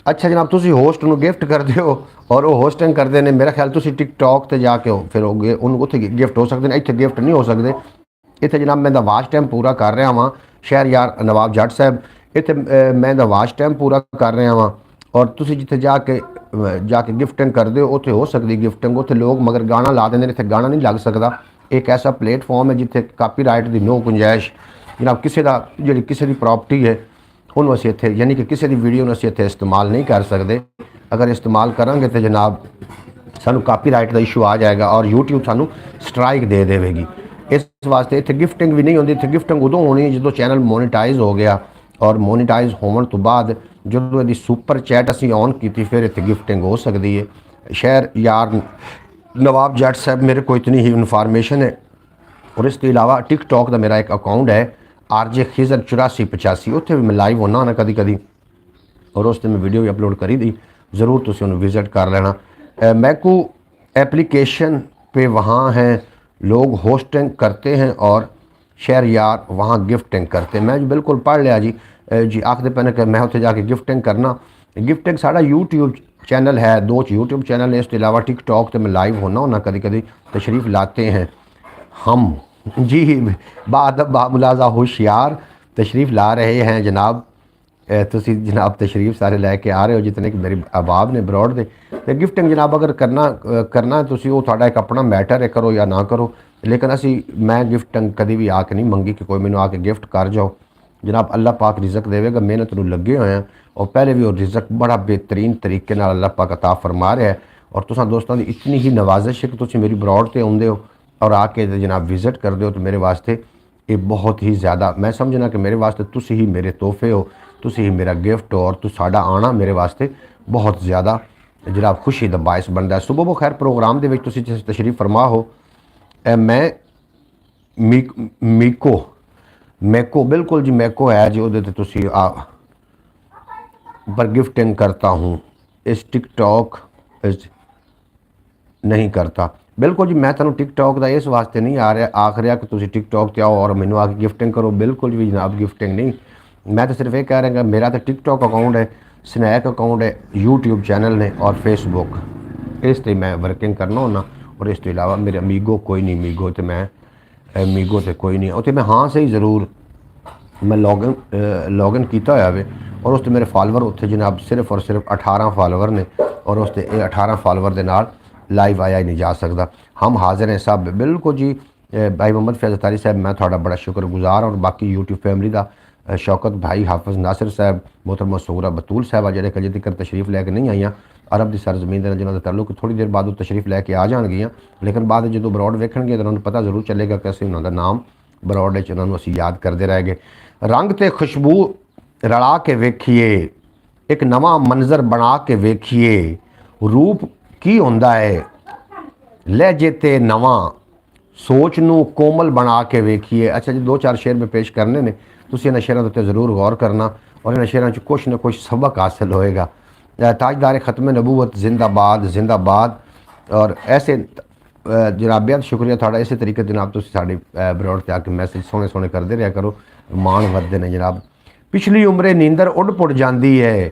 अच्छा जनाब तुसी होस्ट नू गिफ्ट कर हो और वो होस्टिंग करते हैं। मेरा ख्याल तुसी टिकटॉक ते जाके फिर उन्होंने गिफ्ट हो सकते हैं। इतने गिफ्ट नहीं हो सकते। इतने जनाब मैं वाच टाइम पूरा कर रहा वहाँ शहर यार नवाब जट साहब इतने मैं वाच टाइम पूरा कर रहा वहाँ और तुसी जिथे जाके जाके गिफ्टिंग करते हो उत्थे हो सकती गिफ्टिंग, उत्थे लोग मगर गाना ला देंगे, इत्थे गाना नहीं लग सकता। एक ऐसा प्लेटफॉर्म है जिथे कापीराइट की नो गुंजाइश जनाब किसी का जी किसी की प्रॉपर्टी है उन्होंने असीं इत्थे यानी कि किसी की वीडियो असीं इत्थे इस्तेमाल नहीं कर सकते। अगर इस्तेमाल करांगे तो जनाब सानू कापीराइट का इशू आ जाएगा और यूट्यूब सानू स्ट्राइक दे देगी। इस वास्ते इत्थे गिफ्टिंग भी नहीं होती। इत्थे गिफ्टिंग उदों होनी जो चैनल मोनीटाइज हो गया और मोनीटाइज होने तो बाद जो यदि सुपर चैट असी ऑन की फिर इतने गिफ्टिंग हो सकती है। शहर यार नवाब जट साहब मेरे को इतनी ही इन्फॉर्मेशन है। और इसके अलावा टिकटॉक का मेरा एक अकाउंट है RJ खिजर 8485, उत्थे भी मैं लाइव होना ना कभी कभी और उस मैं वीडियो भी अपलोड करी दी, ज़रूर तुम उन्हें विजिट कर लेना। मैकू एप्लीकेशन पे वहाँ हैं लोग होस्टिंग करते हैं और शहर यार वहाँ गिफ्टिंग करते हैं। मैं जी बिल्कुल पढ़ लिया जी आखते पैने कि मैं उत्थे जाके गिफ्टिंग करना। गिफ्टिंग साड़ा यूट्यूब चैनल है, 2 यूट्यूब चैनल है, इसके अलावा टिकटॉक तो मैं लाइव होना कभी कभी तशरीफ़ लाते हैं हम जी बादब बामुलाजा होशियार तशरीफ़ ला रहे हैं जनाब। तुसी जनाब तशरीफ़ सारे लैके आ रहे हो जितने कि मेरे अहबाब ने ब्रॉड दे ते गिफ्टिंग जनाब अगर करना तुसी वो थोड़ा एक अपना मैटर है, करो या ना करो। लेकिन असी मैं गिफ्टिंग कभी भी आके नहीं मंगी कि कोई मैनू आके गिफ्ट कर जाओ। जनाब अल्लाह पाक रिजक देगा, मेहनत नूं लगे हुए हैं और पहले भी वो रिजक बड़ा बेहतरीन तरीके नाल अल्लाह पाक अता फरमा रहा है। और तुसां दोस्तों की इतनी ही नवाजिश है कि तुसीं मेरी ब्रॉड ते आउंदे हो और आके जनाब विजिट करते हो तो मेरे वास्ते ये बहुत ही ज़्यादा मैं समझना कि मेरे वास्ते तुसी ही मेरे तोहफे हो, तुसी ही मेरा गिफ्ट हो और साडा आना मेरे वास्ते बहुत ज़्यादा जनाब खुशी का बायस बनता है। सुबह वो खैर प्रोग्राम के तुसी तशरीफ फरमा हो। मैं मैको बिल्कुल जी मैको है जी वो तुसी पर गिफ्टिंग करता हूँ, इस टिकटॉक नहीं करता। बिल्कुल जी मैं तुहानूं टिकटॉक का इस वास्ते नहीं आख रहा कि तुसी टिकटॉक ते आओ और मैनू आके गिफ्टिंग करो, बिल्कुल भी जनाब गिफ्टिंग नहीं। मैं तो सिर्फ ये कह रहा मेरा तो टिकटॉक अकाउंट है, स्नैक अकाउंट है, यूट्यूब चैनल ने और फेसबुक, इस ते मैं वर्किंग करना होना। और इस तो इलावा मेरे मीगो कोई नहीं, मीगो तो मैं मीगो तो कोई नहीं उत्थे मैं हाँ सही ज़रूर मैं लॉगिन किया होया वे और उसते मेरे फॉलोवर उत्थे जनाब सिर्फ और सिर्फ 18 फॉलोवर ने और उसते 18 फॉलोवर के नाल लाइव आया ही नहीं जा सकता। हम हाजिर हैं सब बिल्कुल जी। भाई मोहम्मद फैज़ अतारी साहब मैं थोड़ा बड़ा शुक्रगुजार और बाकी यूट्यूब फैमिली का शौकत भाई हाफिज़ नासिर साहब मोहतरमा सूरा बतूल साहब जेडे कजे तक तशरीफ़ लैके नहीं आईयां अरब की सरजमीन जिन्होंने तल्लुक थोड़ी देर बाद तशरीफ़ लैके आ जाएगियाँ। लेकिन बाद जो ब्रॉड वेखणगे तो उन्होंने पता जरूर चलेगा कि असं उन्होंने नाम ब्रॉड उन्होंने असीं याद करते रह गए। रंग ते खुशबू रला के वेखिए, एक नवा मंजर बना के वेखिए, रूप की होंदा है लहजे ते नवा, सोच नूं कोमल बना के वेखिए। अच्छा जी 2-4 शेर में पेश करने ने, तुसीं इन्हां शेरां ते ज़रूर गौर करना और इन्हां शेरां च कुछ ना कुछ सबक हासिल होएगा। ताजदार ख़त्म नबूवत जिंदाबाद जिंदाबाद। और ऐसे जनाब बेहद शुक्रिया थोड़ा इस तरीके जनाब तुसीं साडे ब्रॉड ते आके मैसेज सोहने सोहने करते रहा करो, मान वधदे ने जनाब। पिछली उम्रे नींदर उड़ पुड़ जाती है,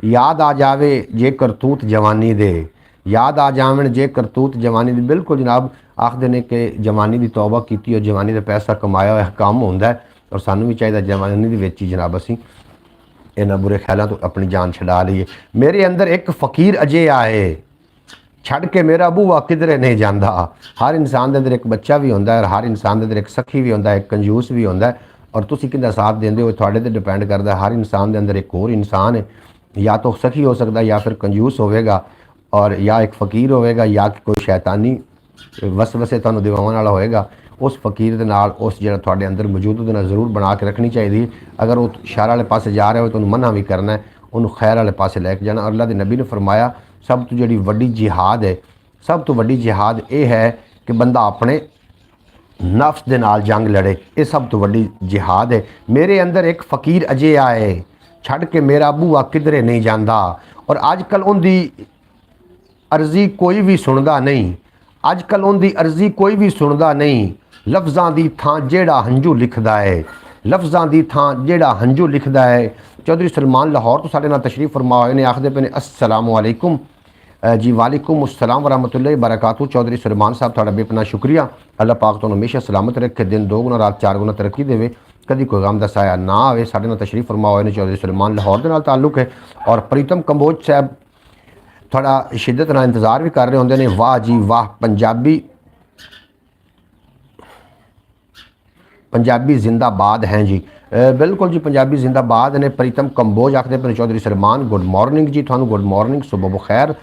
याद आ जावे जे करतूत जवानी दे, याद आ जावन जे करतूत जवानी दी। बिल्कुल जनाब आखते ने कि जवानी की तौबा की और जवानी का पैसा कमाया हुआ काम होंदा है और सानू भी चाहिए जवानी दी विच ही जनाब असीं इन्हां बुरे ख्यालों तो अपनी जान छड़ा लीए। मेरे अंदर एक फ़कीर अजे आए, छड़ के मेरा बूआ किधरे नहीं जाता। हर इंसान के अंदर एक बच्चा भी होंदा है और हर इंसान के अंदर एक सखी भी होंदा है, एक कंजूस भी होंदा है। और तुसीं किहदा साथ देंदे हो तुहाडे ते डिपेंड करदा। हर इंसान के अंदर एक होर इंसान है, या तो सखी हो सकता या फिर कंजूस होवेगा और या एक फ़कीर होवेगा या कोई शैतानी वसवसे तुहानूं दिवाउण वाला होएगा। उस फ़कीर दे नाल उस जिहड़ा तुहाडे अंदर मौजूद ਉਹਦੇ ਨਾਲ ज़रूर बना के रखनी चाहिए। अगर वो शर वाले पासे जा रहा हो तो उन्होंने मना भी करना है, उन्होंने खैर वाले पासे लैके जाना। अल्लाह के नबी ने फरमाया सब तो जी वड्डी जिहाद है, सब तो वड्डी जिहाद ये है कि बंदा अपने नफ्स दे नाल जंग लड़े, ये सब तो वड्डी जिहाद है। मेरे अंदर एक फ़कीर अजे आए, छड़ के मेरा बूआ किधरे नहीं जाता। और अजकल उनकी अर्जी कोई भी सुनता नहीं, अजकल उनकी अर्जी कोई भी सुनता नहीं। लफ्ज़ां दी थां जेड़ा हंजू लिखदा है, लफ्ज़ां दी थां जेड़ा हंजू लिखदा है। चौधरी सलमान लाहौर तो साढ़े नाल तशरीफ़ फरमा होए ने, आखदे पे ने अस्सलामु अलैकुम जी। वालेकुम अस्सलाम वरहमतुल्लाहि बरकातहू। चौधरी सलमान साहब थोड़ा बेपना शुक्रिया। अल्लाह पाक तुहानूं हमेशा सलामत रखे, दिन 2 गुना रात 4 गुना तरक्की देवे, कभी कोई गम दा साया ना आवे। साढ़े नाल तशरीफ़ फरमा होए ने चौधरी सलमान लाहौर दे नाल ताल्लुक है। और प्रीतम कंबोज साहब थोड़ा शिद्दत नाल इंतज़ार भी कर रहे होंगे ने। वाह जी वाह, पंजाबी जिंदाबाद हैं जी। बिल्कुल जी, पंजाबी जिंदाबाद ने। प्रीतम कंबोज आखते पे चौधरी सलमान गुड मॉर्निंग जी, थानू गुड मॉर्निंग सुबह बखैर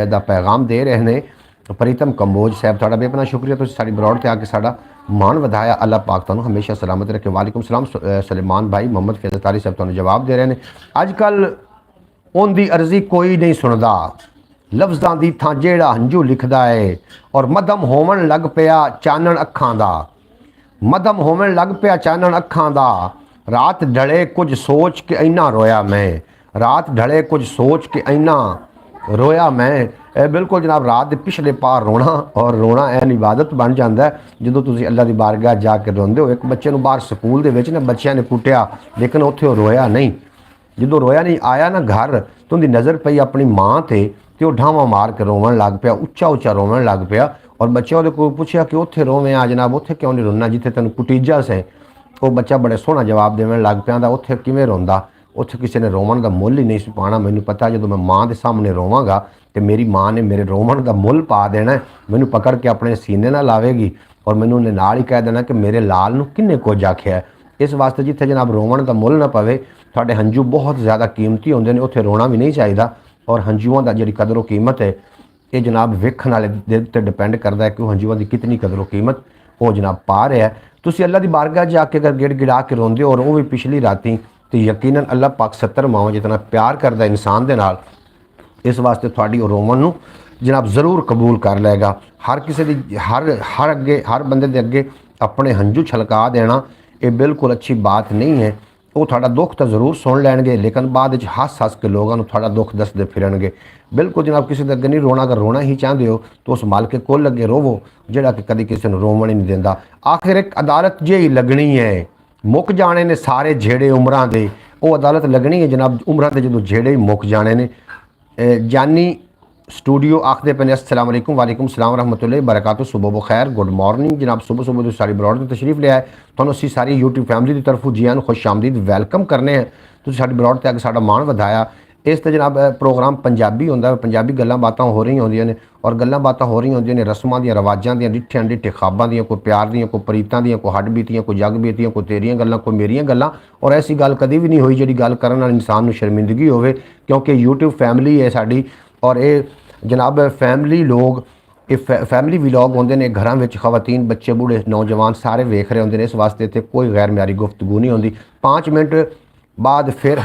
दा पैगाम दे रहे ने प्रीतम कंबोज साहब। थोड़ा बेपना शुक्रिया, तुसीं साडी ब्रॉड ते आके साडा मान वधाया। अल्लाह पाक तुहानू हमेशा सलामत रखे। वालेकुम सलाम सलेमान भाई। मोहम्मद फैज़ल तारी साहब तुहानू जवाब दे रहे हैं। अजकल उनकी अर्जी कोई नहीं सुनता, लफ्ज़ां दी थां जेड़ा हंझू लिखदा है और मदम होवन लग पिया चानण अखां दा। मदम होवन लग पिया चानण अखां दा। रात ढले कुछ सोच के इन्ना रोया मैं। रात ढले कुछ सोच के इन्ना रोया मैं। बिल्कुल जनाब, रात के पिछले पार रोना, और रोना एन इबादत बन जाता है जो तुम अल्लाह की बारगाह जाके रोंदे हो। एक बच्चे को बाहर स्कूल के ना बच्चों ने कुटिया, लेकिन उत्थे रोया नहीं। जो रोया नहीं, आया ना घर तो उनकी नज़र पई अपनी माँ ते वो ढावा मार के रोवन लग पिया, उच्चा उच्चा रोवन लग पिया। और बच्चे वो को पूछया कि उत्थे रोवें आ जनाब, उत्थे क्यों नहीं रोना जिथे तेन कुटीजा से। वो बच्चा बड़े सोहना जवाब देवन लग पिया, उत्थे किवें रोंदा, उत्थे किसी ने रोवन का मुल ही नहीं सी पाना। मैनूं पता जो मैं माँ के सामने रोवांगा तो मेरी माँ ने मेरे रोवन का मुल पा देना है, मैनू पकड़ के अपने सीने ना लावेगी और मैनू उन्हें नाल ही कह देना कि मेरे लाल नूं किन्ने कुछ आख्या है। इस वास्ते जिथे जनाब रोवन का मुल ना पवे, तुहाडे हंझू बहुत ज़्यादा कीमती होंदे ने, उत्थे रोना भी नहीं चाहिए। और हंझूआं दा जिहड़ी कदर कीमत है ये जनाब वेखण वाले दे उत्ते डिपेंड करता है कि वो हंझूआं की कितनी कदर कीमत वो जनाब पा रहा है। तुसीं अल्लाह की बारगाह जाके अगर गिड़ गिड़ा के रोंदे हो और वो भी पिछली राती, तो यकीनन अल्लाह पाक 70 मावां जितना प्यार करता इंसान दे नाल, इस वास्ते थोड़ी रोवन नूं जनाब ज़रूर कबूल कर लेगा। हर किसी दी हर बंदे दे अगे अपने हंझू छलका देना ये बिल्कुल अच्छी बात नहीं है। वो थोड़ा दुख तो जरूर सुन लैणगे, लेकिन बाद हस हस के लोगों थोड़ा दुख दसते फिरनगे। बिल्कुल जनाब, किसी के अगे नहीं रोना। अगर रोना ही चाहते हो तो उस माल के कोल अगे रोवो जिहड़ा कि कभी किसी को रोवन ही नहीं देंदा। आखिर एक अदालत जी लगनी है, मुक जाने ने सारे झेड़े उम्रां दे। वो अदालत लगनी है जनाब, उम्रां दे जो झेड़े ही मुक जाने ने। जानी स्टूडियो आखते पे अस्सलाम वालेकुम। वालेकुम सलाम रहमतुल्लाहि बरकातहू। सुबह बखैर, गुड मॉर्निंग जनाब। सुबह सुबह तो सारी ब्रॉड में तशरीफ लिया है, तो असी सारी यूट्यूब फैमिली की तरफों जी आन खुश आमदीद वैलकम करने हैं। तो साडी ब्रॉड ते अगे साडा मान वधाया। इस ते जनाब प्रोग्राम पंजाबी होंदा, पंजाबी गल्लां बातां हो रही होंदियां ने, और गल्लां बातां हो रही होंदियां ने रस्मां दियां, रवाजां दियां, डिठियां डिठे ख्वाबां दियां, कोई प्यार दियां, कोई प्रीतां दियां, कोई हड्ड बीतियां, कोई जग बीतियां, कोई तेरियां गल्लां, कोई मेरियां गल्लां। और ऐसी गल कभी भी नहीं हुई जिहड़ी गल करन नाल इंसान नूं शर्मिंदगी होवे, क्योंकि यूट्यूब फैमिली है साडी। और ये जनाब फैमिली लोग ये फैमिली व्लॉग होंदे ने, घरां विच खवातीन बच्चे बूढ़े नौजवान सारे वेख रहे होंदे ने। इस वास्ते इत्थे कोई गैर म्यारी गुफ्तगू नहीं होंदी। 5 मिनट बाद फिर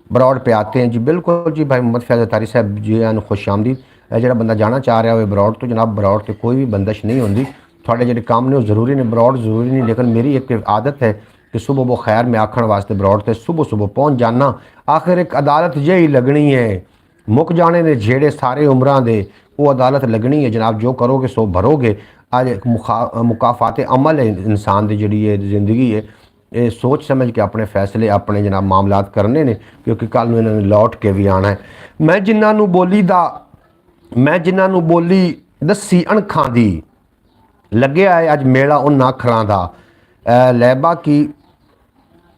ब्रॉड पे आते हैं जी। बिल्कुल जी भाई मोहम्मद फैज़ल तारी साहब जी आन खुश आमदीद। जो बंदा जाना चाह रहा हो ब्रॉड तो जनाब ब्रॉड से कोई भी बंदिश नहीं होंदी। थोड़े जो काम ने जरूरी ने, ब्रॉड जरूरी नहीं, लेकिन मेरी एक आदत है कि सुबह वो खैर में आखण वास्ते ब्रॉड से सुबह सुबह पहुँच जाना। आखिर एक अदालत यही लगनी है, मुक जाने ने झेड़े सारे उम्रां दे। वो अदालत लगनी है जनाब, जो करोगे सो भरोगे। आज एक मुकाफात अमल है इंसान की जी जिंदगी है, ये सोच समझ के अपने फैसले अपने जनाब मामलात करने ने, क्योंकि कल में इन्होंने लौट के भी आना है। मैं जिन्होंने बोली दसी अणखां दी, लगे आए अज मेला उन अखरां दा। लैबा की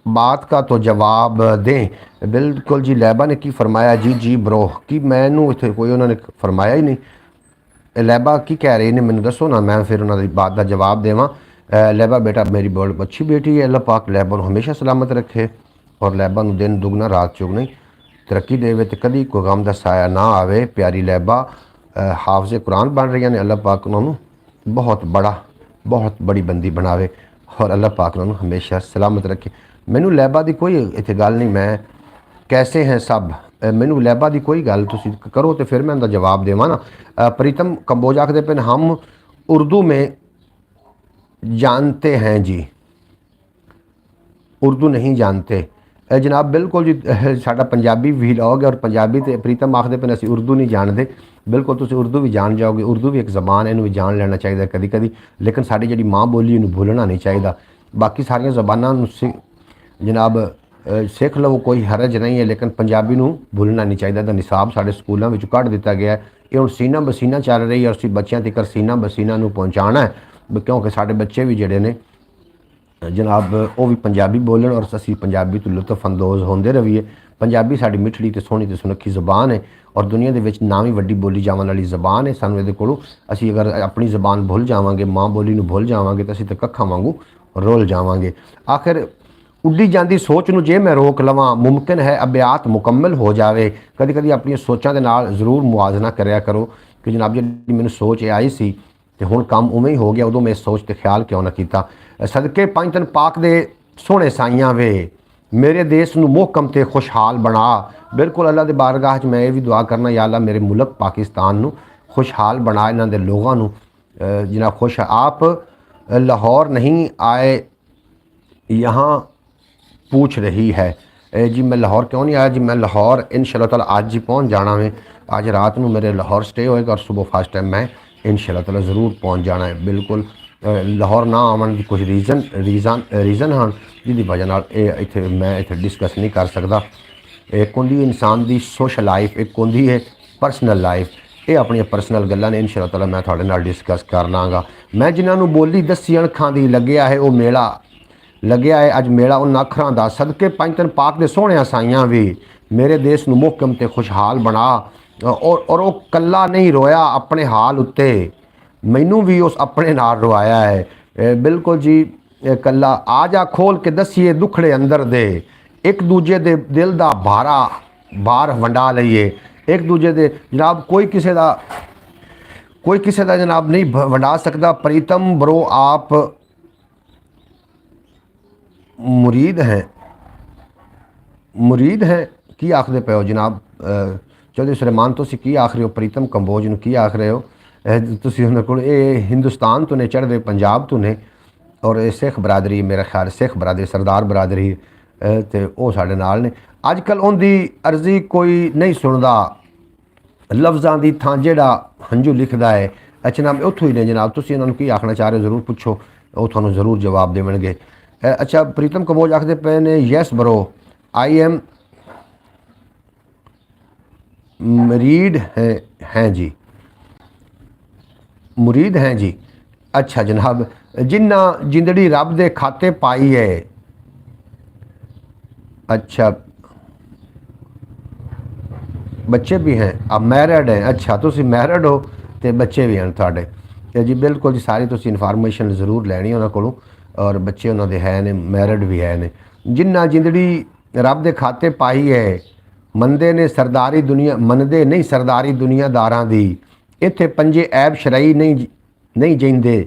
बात का तो जवाब दें। बिल्कुल जी, लैबा ने की फरमाया जी जी ब्रो कि मैनू इत्थे कोई उन्होंने फरमाया ही नहीं। लैबा की कह रहे ने मैनू दसो ना, मैं फिर उन्होंने बात का जवाब देवां। लैबा बेटा मेरी बहुत अच्छी बेटी है, अल्लाह पाक लैबा नूं हमेशा सलामत रखे और लैबा नूं दिन दुगना रात चौगनी तरक्की देवे ते कदी कोई गम दा साया ना आवे। प्यारी लैबा हाफिज़ कुरान बन रही ने, अल्लाह पाक उन्होंने बहुत बड़ी बंदी बनावे और अल्लाह पाक उन्होंने हमेशा सलामत रखे। मैनू लैबा की कोई इत्थे गल नहीं, मैं कैसे हैं सब, मैनू लैबा की कोई गल तुसी करो तो फिर मैं उनका जवाब देवां ना। प्रीतम कंबोज आखदे पे हम उर्दू में जानते हैं जी, उर्दू नहीं जानते जनाब। बिल्कुल जी, साडा पंजाबी व्लॉग है और पंजाबी तो प्रीतम आखदे पे असीं उर्दू नहीं जानते। बिल्कुल तुसीं उर्दू भी जान जाओगे, उर्दू भी एक ज़बान है, इनू भी जान लेना चाहिए कभी कभी, लेकिन साडी जिहड़ी माँ बोली इनू भूलना नहीं चाहिए। बाकी सारियां ज़बानां जनाब सिख लवो, कोई हरज नहीं है, लेकिन पंजाबी नूं भूलना नहीं चाहिए। निसाब साढ़े स्कूलों में कढ़ दिता गया है, ये हुण सीना बसीना चल रही है और असीं बच्चों तक सीना बसीना नूं पहुँचाना है, क्योंकि साढ़े बच्चे भी जिहड़े ने जनाब वो भी पंजाबी बोलन और असी पंजाबी तो लुत्फअंदोज़ होंदे रहिए। पंजाबी साडी मिठड़ी ते सोहनी ते सुनक्खी ज़बान है और दुनिया दे विच नाम ही वड्डी बोली जावन वाली ज़बान है। सानूं इहदे कोलों असी अगर अपनी ज़बान भुल जावांगे, माँ बोली नूं भुल जावांगे तो असी तो कक्खां वांगू रोल जावांगे। आखिर उड्डी जाती सोच नूं जे मैं रोक लवां, मुमकिन है अभ्यात मुकम्मल हो जाए। कभी कभी अपनी सोचां दे नाल ज़रूर मुआजना करया करो कि जनाब जी मैनूं सोच आई सी ते हुण काम उवें ही हो गया, उदों मैं इस सोच ते ख्याल क्यों ना कीता। सदके पंज तन पाक दे सोहणे साइयां वे मेरे देश नूं मोहकम ते खुशहाल बना। बिल्कुल अल्लाह दे बारगाह च मैं ये भी दुआ करना, या अल्लाह मेरे मुल्क पाकिस्तान नूं खुशहाल बना, इन्हां दे लोगां नूं जनाब खुश। आप लाहौर नहीं आए यहाँ पूछ रही है जी मैं लाहौर क्यों नहीं आया जी, मैं लाहौर इंशाअल्लाह ताला आज ही पहुँच जाना है। आज रात को मेरे लाहौर स्टे होएगा और सुबह फर्स्ट टाइम मैं इंशाअल्लाह ताला ज़रूर पहुँच जाना है। बिल्कुल लाहौर ना आवन की कुछ रीज़न हैं जिहदी वजह नाल इत्थे मैं इत्थे डिस्कस नहीं कर सकता। एक होंदी इंसान की सोशल लाइफ, एक होंदी है परसनल लाइफ। ये अपनी परसनल गल्लां ने इंशाअल्लाह ताला मैं थोड़े नाल डिस्कस कर लाँगा। मैं जिन्होंने बोली दसी अणखां दी लग्या है वो मेला लग्या है अज मेला उन अखरां दा। सदके पंज तन पाक दे सोहणियां साइयां भी मेरे देश नूं मोहकम ते खुशहाल बना। और वो कल्ला नहीं रोया अपने हाल उत्ते, मैनू भी उस अपने नाल रोआया है। बिल्कुल जी कल्ला आ जा खोल के दसीए दुखड़े अंदर दे, एक दूजे दे दिल दा भार वंडा लईए। एक दूजे दे जनाब कोई किसी दा जनाब नहीं वंडा सकता। प्रीतम ब्रो आप मुरीद हैं की आखदे पे हो जनाब चौधरी सुलेमान, तुसीं की आख रहे हो प्रीतम कंबोज नूं की आख रहे हो? तुसीं उन्हां कोल हिंदुस्तान तो ने चढ़दे पंजाब तो ने और सिख बरादरी मेरा ख्याल सिख बरादरी सरदार बरादरी ते वो साडे नाल ने। अजकल उनकी अर्जी कोई नहीं सुनदा, लफ्ज़ां दी थां जेड़ा हंजू लिखदा है। अच्छा जनाब उत्थों ही ने जनाब, तुसीं उन्हां नूं की आखना चाह रहे हो ज़रूर पुछो, वो तुहानूं ज़रूर जवाब देवणगे। अच्छा प्रीतम कंबोज आखते पे ने यस ब्रो आई एम मुरीद हैं जी, मुरीद हैं जी। अच्छा जनाब जिन्ना जिंदड़ी रब दे खाते पाई है। अच्छा बच्चे भी हैं, आप मैरिड हैं? अच्छा तुसी मैरिड हो तो बच्चे भी हैं थोड़े? तो जी बिल्कुल जी सारी तुसी इन्फॉर्मेशन ज़रूर लैनी उन्होंने कोलों और बच्चे उन्होंने है ने मैरिड भी है ने। जिन्ना जिंदड़ी रब दे खाते पाई है मनदे ने सरदारी दुनिया मनदे नहीं सरदारी दुनियादारां दी। इत्थे पंजे ऐब शराई नहीं जिंदे,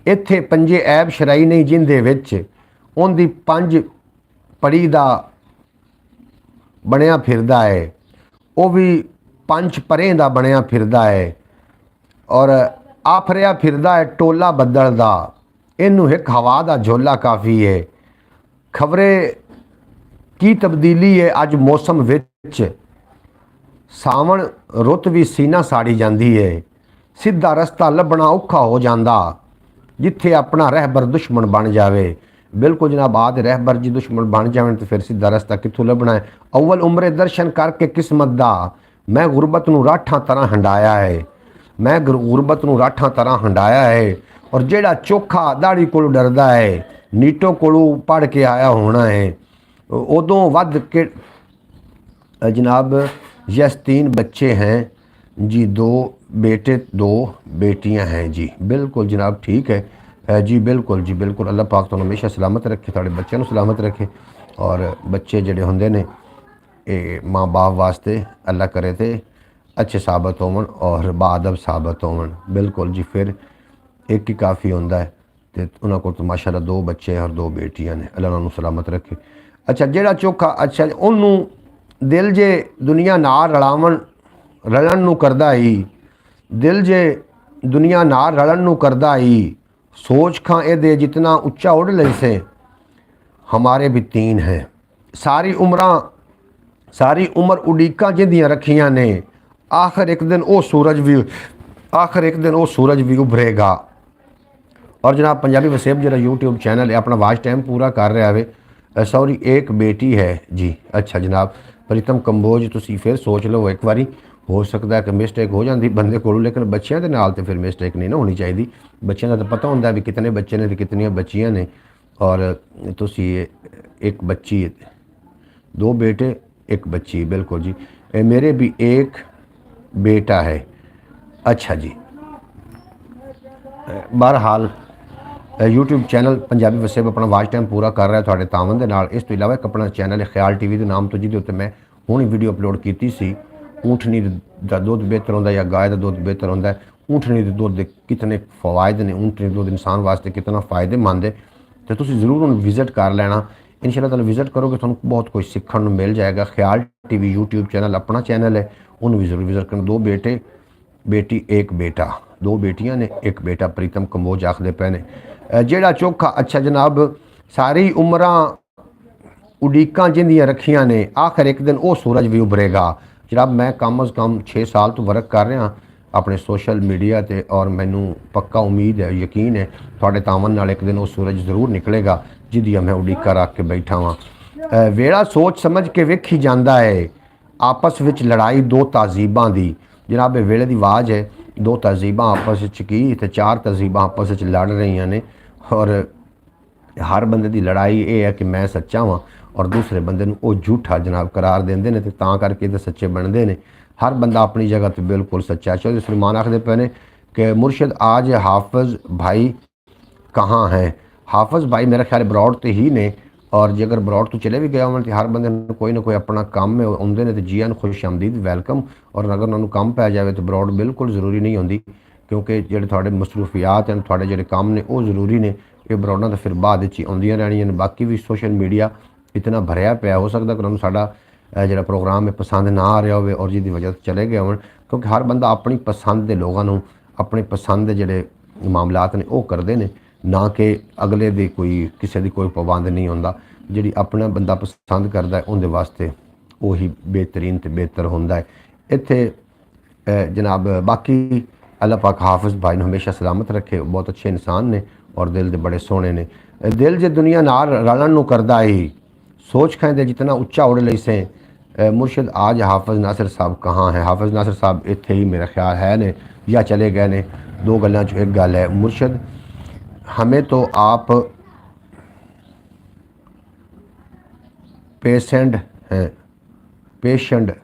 इत्थे पंजे ऐब शराई नहीं जिंदे विच उनदी पंज पड़ी दा बनया फिरदा है, वो भी पंच परें दा बनया फिरदा है और आफरिया फिरदा है टोला बदल दा। इनू एक हवा दा झोला काफ़ी है, खबरे की तब्दीली है अज मौसम विच, सावण रुत भी सीना साड़ी जाती है, सीधा रस्ता लभना औखा हो जाता जिथे अपना रहबर दुश्मन बन जाए। बिल्कुल जनाब आद रहबर जी दुश्मन बन जाए तो फिर सीधा रस्ता कित्थों लभना है। अव्वल उमरे दर्शन करके किस्मत दा मैं गुरबत नूं राठा तरह हंडाया है, मैं गुरबत नूं राठा तरह हंडाया है। और जेड़ा चोखा दाड़ी को डरदा है नीटों को पढ़ के आया होना है। उदों वध के जनाब यस 3 बच्चे हैं जी, 2 बेटे 2 बेटियां हैं जी। बिल्कुल जनाब ठीक है जी, बिल्कुल जी बिल्कुल। अल्लाह पाक तुहानूं हमेशा सलामत रखे, थोड़े बच्चों सलामत रखे और बच्चे जिहड़े हुंदे ने माँ बाप वास्ते अल्लाह करे थे अच्छे साबित होवन और बाअदब साबित होवन। बिल्कुल जी फिर एक ही काफ़ी होंदा है तो उन्होंने को तो माशाल्लाह 2 बच्चे और 2 बेटियां ने, अल्लाह उन्होंने सलामत रखे। अच्छा जेड़ा चोखा अच्छा उन्होंने दिल जे दुनिया नाल रलन नूं करदा ही, दिल जे दुनिया नाल रलन नूं करदा ही, सोच खां ए जितना उच्चा उड़ लई से हमारे भी 3 हैं। सारी उम्र उड़ीकां जिंदियां रखियां ने, आखिर एक दिन वो सूरज भी उभरेगा। और जनाब पंजाबी वसेब जो यूट्यूब चैनल है अपना वाच टाइम पूरा कर रहा है। सॉरी एक बेटी है जी। अच्छा जनाब प्रीतम कंबोज तुसी फिर सोच लो एक बारी, हो सकता है कि मिसटेक हो जाती बंदे को, लेकिन बच्चों के नाल तो फिर मिसटेक नहीं ना होनी चाहिए। बच्चों का तो पता होंगे भी कितने बच्चे ने तो कितनियां बच्चियां ने और तुसी एक बच्ची, 2 बेटे 1 बच्ची, बिल्कुल जी। मेरे भी एक बेटा है। अच्छा जी। बहरहाल यूट्यूब चैनल पंजाबी वसेब अपना वाच टाइम पूरा कर रहा है थोड़े तावन दे नाल। इस तो इलावा एक अपना चैनल है ख्याल टीवी के नाम तो जिहदे उत्ते मैं हुण वीडियो अपलोड की सी, ऊँटनी का दुध बेहतर होंदा या गाय का दुध बेहतर होंदा है, ऊँटनी के दुध के कितने फवायद ने, ऊँटनी दुध इंसान वास्ते कितना फ़ायदेमंद है, तो तुसीं ज़रूर उन्हें विजिट कर लेना। इंशाअल्लाह ताला विजिट करोगे तो बहुत कुछ सीखने को मिल जाएगा। ख्याल टीवी यूट्यूब चैनल अपना चैनल है, उन्हें भी जरूर विजिट करना। 2 बेटे बेटी 1 बेटा, 2 बेटियां ने 1 बेटा। प्रीतम कंबोज आखते पे ने जेड़ा चोखा। अच्छा जनाब, सारी उम्रां उड़ीकां जिंदियां रखियां ने, आखिर एक दिन वो सूरज भी उभरेगा। जनाब मैं कम अज़ कम 6 साल तो वर्क कर रहा अपने सोशल मीडिया ते, और मैनू पक्का उम्मीद है, यकीन है थोड़े तावन नाल एक दिन वो सूरज जरूर निकलेगा जिहदियां मैं उड़ीका रख के बैठा वां। वेड़ा सोच समझ के वेखी जाता है, आपस विच लड़ाई 2 तहजीबां दी। जनाब ये वेले की आवाज़ है, 2 तहजीबां आपस की ते 4 तहजीबां आपस लड़ रही ने, और हर बंदे की लड़ाई ये है कि मैं सच्चा हाँ और दूसरे बंदे वो झूठा जनाब करार देंदे ने, ते तां करके तो सच्चे बनते हैं। हर बंदा अपनी जगह तो बिल्कुल सच्चा है। चौधरी सलमान आखते पे ने कि मुर्शद आज हाफिज़ भाई कहाँ हैं। हाफिज़ भाई मेरा ख्याल बरौड़ तो ही ने, और जे अगर बरौड़ तो चले भी गया होवन तो हर बंदे कोई ना कोई अपना काम में आउंदे ने, तो जी आन खुश आमदीद वैलकम। और अगर उन्होंने काम पै जाए तो बरौड़ बिल्कुल जरूरी नहीं होंदी, क्योंकि जो थोड़े मसरूफियात हैं थोड़े जो काम ने वो जरूरी ने। ये बरौड़ा तो फिर बाद ही आउंदियां रहनियां ने। बाकी भी सोशल मीडिया इतना भरिया पिया, हो सकता कि उन्होंने साडा जो प्रोग्राम है पसंद ना आ रहा हो और जिसकी वजह से चले गए होन, क्योंकि हर बंदा अपनी पसंद के लोगों को अपनी पसंद के जोड़े मामलात ने वो करते हैं, ना कि अगले दी कोई किसी की कोई पाबंद नहीं होंदा। जी अपना बंदा पसंद करता है उनके वास्ते वही बेहतरीन तो बेहतर होंदा है। इत्थे जनाब बाकी अल्लाह पाक हाफिज़ भाई ने हमेशा सलामत रखे, बहुत अच्छे इंसान ने और दिल दे बड़े सोहने ने। दिल जे दुनिया नाल रलन नूं करदा ही, सोच खाएंदे जितना उच्चा उड़ लई से। मुर्शिद आज हाफिज़ नासिर साहब कहाँ हैं। हाफिज़ नासिर साहब इत्थे ही मेरा ख्याल है ने या चले गए ने। 2 गल्लां चों एक गल है, मुर्शिद हमें तो आप पेशेंट हैं, पेशेंट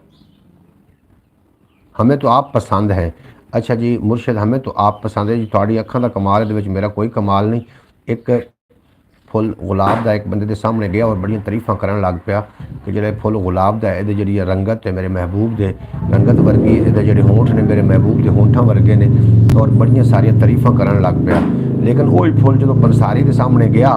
हमें तो आप पसंद हैं। अच्छा जी मुर्शिद हमें तो आप पसंद है जी, थोड़ी अखां दा कमाल है, मेरा कोई कमाल नहीं। एक फुल गुलाब का एक बंदे के सामने गया और बड़िया तारीफा करन लग पिया कि जो फुल गुलाब का ये जी रंगत है मेरे महबूब के रंगत वर्गी, ये जोड़े होंठ ने मेरे महबूब के होंठा वर्गे ने, और बड़िया सारिया तारीफा करन लग पिया। लेकिन वही फुल जो पंसारी के सामने गया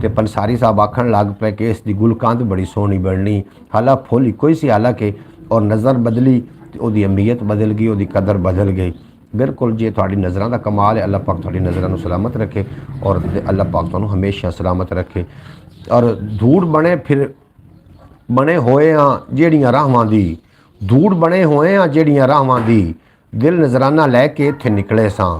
तो पंसारी साहब आखन लग पे कि इसकी गुलकांत बड़ी सोहनी बननी। हालां फुल इको ही सी हालांकि, और नज़र बदली तो वो अहमीयत बदल गई, वो कदर बदल गई। बिल्कुल जी थोड़ी नज़रों का कमाल है। अल्लाह पाक थोड़ी नज़रों सलामत रखे और अल्लाह पाक तुहानू हमेशा सलामत रखे। और धूड़ बने फिर बने होए हाँ जेड़ियां राहवां दी, धूड़ बने होए हाँ जेड़ियां राहवां दी, दिल नजराना लैके इत्थे निकले सां,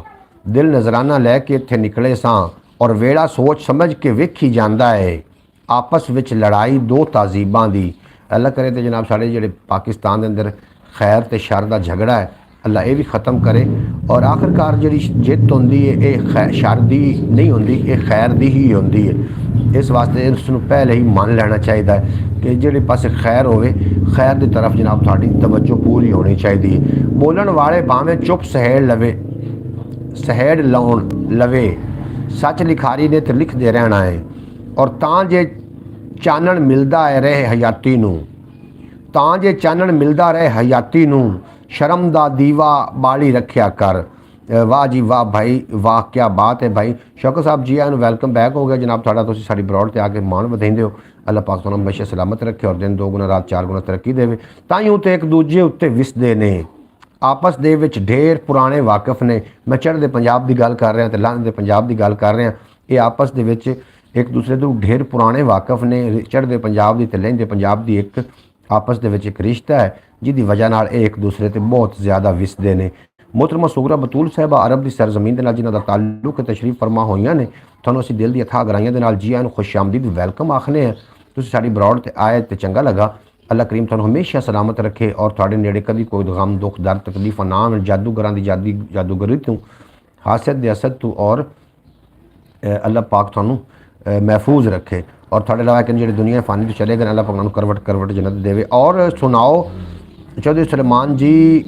दिल नजराना लैके इत्थे निकले सां, और वेड़ा सोच समझ के वेखी जांदा है, आपस विच लड़ाई 2 तहजीबां दी। अल्लाह करे तो जनाब साढ़े जेड़े पाकिस्तान के अंदर खैर ते शर का झगड़ा है, अल्लाह ये भी ख़त्म करे। और आखिरकार जी जित होंदी है ये शर दी नहीं होंदी, ये खैर दी ही होंदी है। इस वास्ते इसनू पहले ही मान लेना चाहिए कि जेड़े पासे खैर होवे, खैर की तरफ जनाब थोड़ी तवज्जो पूरी होनी चाहिए। बोलन वाले भावें चुप सहेड़ लवे, सहेड़ लाउन लवे, सच लिखारी ने तो लिखते रहना है। और तां जे चानन मिलता है रहे हयाती नूं, तां जे चानन मिलता रहे हयाती नूं, शर्म दा दीवा बाली रखिया कर। वाह जी वाह भाई वाह, क्या बात है भाई। शौकत साहब जी आन वैलकम बैक हो गया जनाब थोड़ा, तुसीं साडी ब्रॉड ते आके मान वधाइंदे हो। अल्लाह पाक तुहानू हमेशा सलामत रखे और दिन 2 गुना रात 4 गुना तरक्की देवे। ताईं ते एक दूजे उत्ते विसदे ने, आपस दे विच ढेर पुराने वाकिफ ने। मैं चढ़दे पंजाब की गल कर रहा तो लहंदे पंजाब की गल कर रहा, ये आपस दे विच एक दूसरे तो ढेर पुराने वाकिफ ने। चढ़दे पंजाब की तो लहंदे पंजाब की एक आपस दे विच एक रिश्ता है जिहदी वजह नाल एक दूसरे ते बहुत ज़्यादा विसदे ने। मोहतरमा सुगरा बतूल साहिबा अरब की सरजमीन के नाल जिन्हां दा ताल्लुक तशरीफ फरमा होईयां ने, तुहानूं असीं दिल दी अथाह गहराइयां दे नाल जी आन खुश आमदीद वैलकम आखने हैं। तुसीं साडी ब्रॉड ते आए तो चंगा लगा। अल्लाह करीम तुहानूं हमेशा सलामत रखे और तुहाडे नेड़े कभी कोई गम दुख दर्द तकलीफ ना आवन, जादूगरां दी जादूगरी तू, हासद दे असद तू, और अल्लाह पाक तुहानूं महफूज रखे और थोड़े अलावा कि जी दुनिया फानी तो चले गए अल्लाह पाक उन्होंने करवट करवट जन्नत देवे। और सुनाओ चौधरी सलमान जी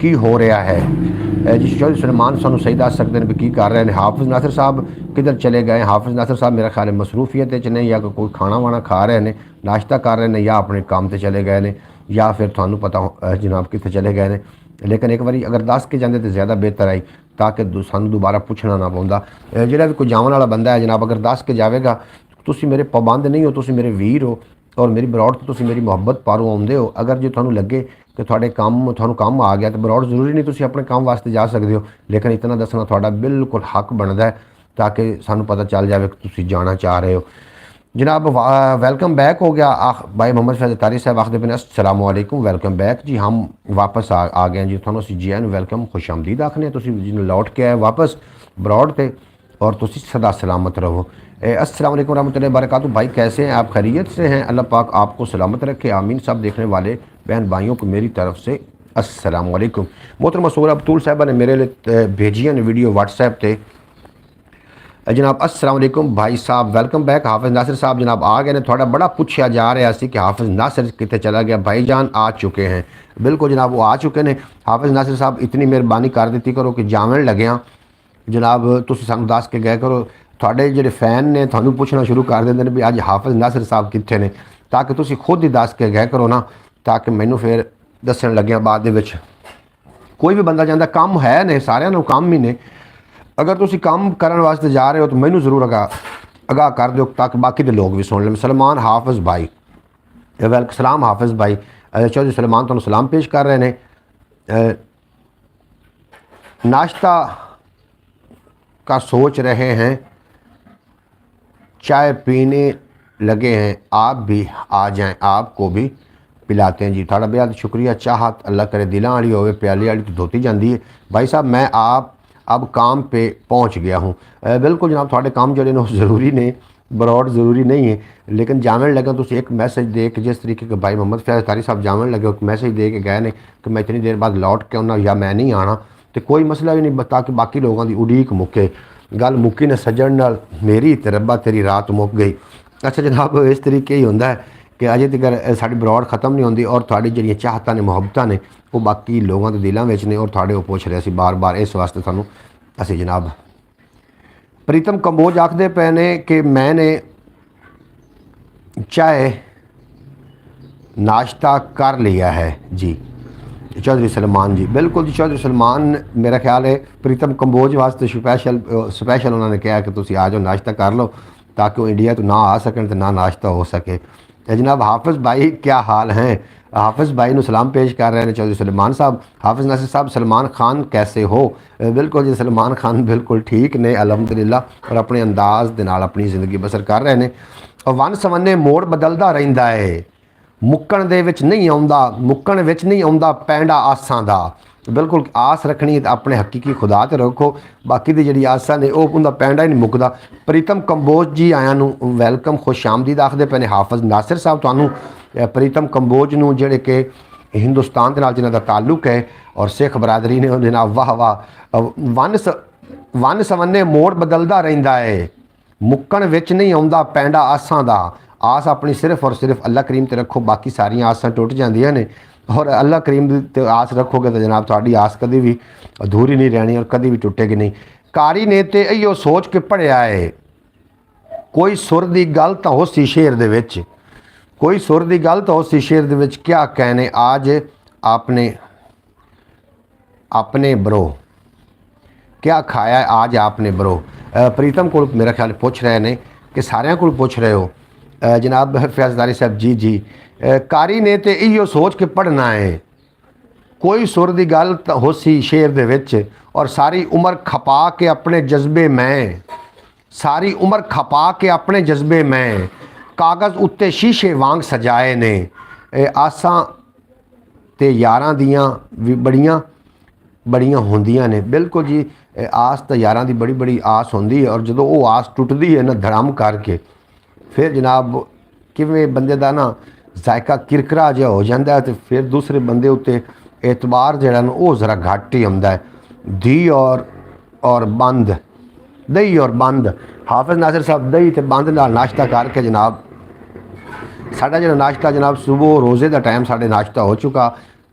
की हो रहा है जी? चौधरी सलमान सानू सही दस सकते हैं भी की कर रहे हैं? हाफिज़ नासिर साहब किधर चले गए? हाफिज़ नासिर साहब मेरा ख्याल है मसरूफियत च ने या कोई खाना वाना खा रहे हैं, नाश्ता कर रहे हैं, या अपने काम से चले गए हैं, या फिर थानू पता जनाब कितने चले गए हैं। लेकिन एक बार अगर दस के जाते तो ज़्यादा बेहतर आई ताकि सानू दोबारा पूछना ना पौंदा। जिहड़ा भी कोई जावन वाला बंदा है जनाब अगर दस के जाएगा, तुसी मेरे पाबंद नहीं हो, तुसी मेरे वीर हो और मेरी बरौड़ तो तुसी मेरी मुहब्बत पारों आउंदे हो। अगर जो थानू लगे कि थोड़े काम थानू काम आ गया तो बरौड़ जरूरी नहीं तुसी अपने काम वास्ते जा सकते हो, लेकिन इतना दसना थोड़ा बिल्कुल हक बनता है ताकि सानू पता चल जाए कि तुसी जाना चाह रहे हो। जनाब वेलकम बैक हो गया। भाई मोहम्मद फैज़ तारी साहब आखिर बिन अस्सलाम वालेकुम, वेलकम बैक जी। हम वापस आ गए जी, थानू जी एन वेलकम खुश आमदीद आखने, जिन्हें लौट के आए वापस बरौड़ ते और तुसी सदा सलामत रहो। अस्सलाम वालेकुम रहमतुल्लाहि बरकातहू। भाई कैसे हैं आप? खैरियत से हैं? अल्लाह पाक आपको सलामत रखे, आमीन। सब देखने वाले बहन भाइयों को मेरी तरफ से अस्सलाम वालेकुम। मोहतरमा सूरा अब्दुल साहबा ने मेरे लिए भेजी ने वीडियो व्हाट्सएप पे जनाब। अस्सलाम वालेकुम भाई साहब, वेलकम बैक। हाफिज़ नासिर साहब जनाब आ गए ने, थोड़ा बड़ा पूछा जा रहा सी कि हाफिज़ नासिर कितने चला गया? भाईजान आ चुके हैं, बिल्कुल जनाब वो आ चुके हैं। हाफिज़ नासिर साहब इतनी मेहरबानी कर दी करो कि जावन लग्या जनाब तुसी सानू दस के गए करो, थोड़े जिहड़े फैन ने थानू पूछना शुरू कर देंगे ने भी अज हाफिज़ नासिर साहब कितने ने, ताकि तुसी खुद ही दस के गए करो ना, ताकि मैनू फिर दसन लग्या बाद दे विच। कोई भी बंदा जाता काम है ने, सारिਆਂ ਨੂੰ काम ही ने। अगर तुसी काम करने वास्ते जा रहे हो तो मैनू जरूर आगाह कर दो ताकि बाकी के लोग भी सुन लें। सलमान हाफिज़ भाई वेलकम, सलाम हाफिज़ भाई। चौधरी सलमान तुहानू सलाम पेश कर रहे हैं। नाश्ता का सोच रहे हैं, चाय पीने लगे हैं, आप भी आ जाएं, आपको भी पिलाते हैं जी। थोड़ा बेहद शुक्रिया। चाहत अल्लाह करे दिलों वाली होवे, प्याली वाली तो धोती जाती है। भाई साहब मैं आप अब काम पे पहुंच गया हूँ। बिल्कुल जनाब थोड़े काम जोड़े ने ज़रूरी ने, बरौड़ ज़रूरी नहीं है, लेकिन जावन लगे तो एक मैसेज दे के जिस तरीके के भाई मोहम्मद फैज़ तारी साहब जावन लगे एक मैसेज दे के गए ने कि मैं इतनी देर बाद लौट के आना या मैं नहीं आना, तो कोई मसला भी नहीं, ताकि बाकी लोगों की उड़ीक मुके। गल मुक्की ने सज्जन नाल मेरी ते रब्बा तेरी रात मुक गई। अच्छा जनाब इस तरीके ही होंदा है कि अजे तक साड़ी बरौड़ खत्म नहीं होंदी और थोड़ी जिहड़ियां चाहतां ने मुहब्बतां ने वो बाकी लोगों के दिलों में ने और थोड़े वो पूछ रहे सी बार बार, इस वास्ते सानू असी जनाब। प्रीतम कंबोज आखदे पे ने कि मैंने चाय नाश्ता कर लिया है जी। चौधरी सलमान जी बिल्कुल जी, चौधरी सलमान मेरा ख्याल है प्रीतम कंबोज वास्ते स्पैशल उन्होंने कहा कि तुसी आ जाओ नाश्ता कर लो, ताकि वो इंडिया तो ना आ सकन तो ना नाश्ता हो सके। जनाब हाफिज़ भाई क्या हाल हैं? हाफिज़ भाई ने सलाम पेश कर रहे हैं चौधरी सलमान साहब। हाफिज़ नासिर साहब सलमान खान कैसे हो? बिल्कुल जी सलमान खान बिल्कुल ठीक ने अल्हम्दुलिल्लाह और अपने अंदाज़ दे नाल अपनी ज़िंदगी बसर कर रहे हैं। और वन सवन्ने मोड़ बदलदा रहिंदा है, मुक्कण दे विच नहीं आउंदा, मुक्कण विच नहीं आउंदा पैंडा आसां दा। बिल्कुल आस रखनी तो अपने हकीकी खुदा ते रखो, बाकी दी जिहड़ी आसां ने वो उनका पैंडा ही नहीं मुकदा। प्रीतम कंबोज जी आया नू वेलकम खुश आमदीद आखदे पे ने हाफिज़ नासिर साहब तुहानू प्रीतम कंबोज नू जिहड़े कि हिंदुस्तान दे नाल जिन्हां दा ताल्लुक है और सिख बरादरी ने जनाब वाह वाह। वन सवन्ने मोड़ बदलदा रहिंदा है, मुक्कण विच नहीं आउंदा पैंडा आसां दा। आस अपनी सिर्फ और सिर्फ अल्लाह करीम ते रखो, बाकी सारियां आसां टुट जांदियां ने और अल्लाह करीम ते आस रखोगे तो जनाब थोड़ी आस कभी भी अधूरी नहीं रहनी और कभी भी टुटेगी नहीं। कारी ने ते इहो सोच के पढ़िया है, कोई सुर दी गल तो हो सी शेर दे विच, कोई सुर दी गल तो हो सी शेर दे विच, क्या कहने आज आपने अपने ब्रो, क्या खाया आज आपने ब्रो? प्रीतम को मेरा ख्याल पूछ रहे ने कि सारियां को पूछ रहे हो जनाब फैज़दारी साहब जी जी। कारी ने ते इहो सोच के पढ़ना है, कोई सुर दी गल तो हो सी शेर दे विच और सारी उम्र खपा के अपने जज्बे में, सारी उम्र खपा के अपने जज्बे में कागज़ उत्ते शीशे वांग सजाए ने। आसां ते यारां दियां भी बड़ियां बड़ियां होंदियां ने। बिल्कुल जी आस तो यारां दी बड़ी बड़ी आस होंदी है और जो वो आस टुटदी है ना धड़म करके फिर जनाब किवें बंदे दा ना जायका किरकरा जिहा हो जाता है तो फिर दूसरे बंदे उत्ते एतबार जिहड़ा ना वो ज़रा घट ही आउंदा है। धी और बंद, दही और बंद हाफिज़ नासिर साहब दही ते बंद नाल नाश्ता करके जनाब साडा जो नाश्ता जनाब सुबह रोज़े का टाइम साढ़े नाश्ता हो चुका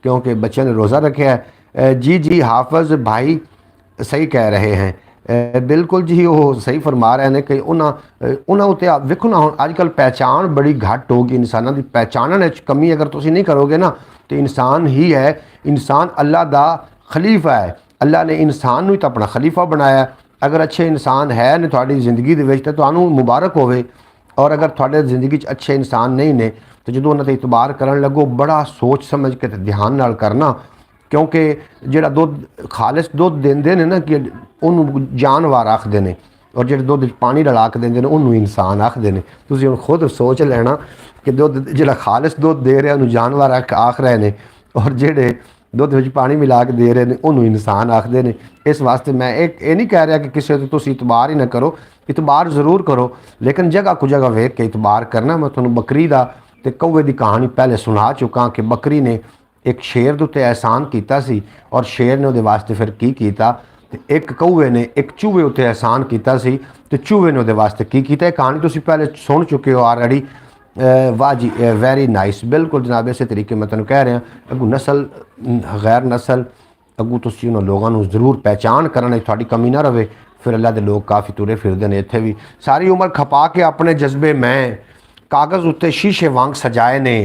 क्योंकि बच्चों ने रोज़ा रखा है। जी जी हाफिज़ भाई सही कह रहे हैं। बिल्कुल जी वो सही फरमा रहे हैं कि उन्होंने उत्ते वेखो ना हुण अजकल पहचान बड़ी घट होगी इंसानों की पहचानने कमी अगर तुसीं नहीं करोगे ना तो इंसान ही है। इंसान अल्लाह दा खलीफा है। अल्लाह ने इंसान नूं तो अपना खलीफा बनाया। अगर अच्छे इंसान है ने तुहाडी जिंदगी दे विच ते तुहानूं मुबारक होवे और अगर थोड़े जिंदगी अच्छे इंसान नहीं ने तो जो उन्होंने इतबार करन लगो बड़ा सोच समझ के ध्यान नाल करना क्योंकि जोड़ा दुध खालिस दुध देंदे ने ना कि उन्होंने जानवर आखते हैं और जो दुध पानी रला के देंदे ने उन्होंने इंसान आखते हैं। तुसीं हुण खुद सोच लेना कि दुध जो खालिस दुध दे रहे उन्होंने जानवर आख रहे हैं और जेडे दुध विच पानी मिला के दे रहे हैं उन्होंने इंसान आखते हैं। इस वास्ते मैं ये नहीं कह रहा कि किसी तो तुसीं इतबार ही ना करो, इतबार जरूर करो लेकिन जगह को जगह वेख के इतबार करना। मैं तुहानूं बकरी दा ते कौवे दी कहानी पहले सुना चुका कि बकरी ने एक शेर दे उत्ते एहसान कीता सी और शेर ने उहदे वास्ते फिर की कीता ते एक कौवे ने एक चूहे उत्ते एहसान कीता सी ते चूहे ने उहदे वास्ते की कीता। कहानी तुसीं पहले सुन चुके हो ऑलरेडी। वाह जी वेरी नाइस बिल्कुल जनाब इस तरीके मैं तुहानूं कह रहा अगू नस्ल गैर नस्ल अगू तुसीं उन्हां लोगों नूं जरूर पहचान करने थोड़ी कमी ना रहे। फिर अल्लाह के लोग काफ़ी तुरे फिरदे ने इत्थे भी सारी उम्र खपा के अपने जज्बे मैं कागज़ उत्ते शीशे वांग सजाए ने।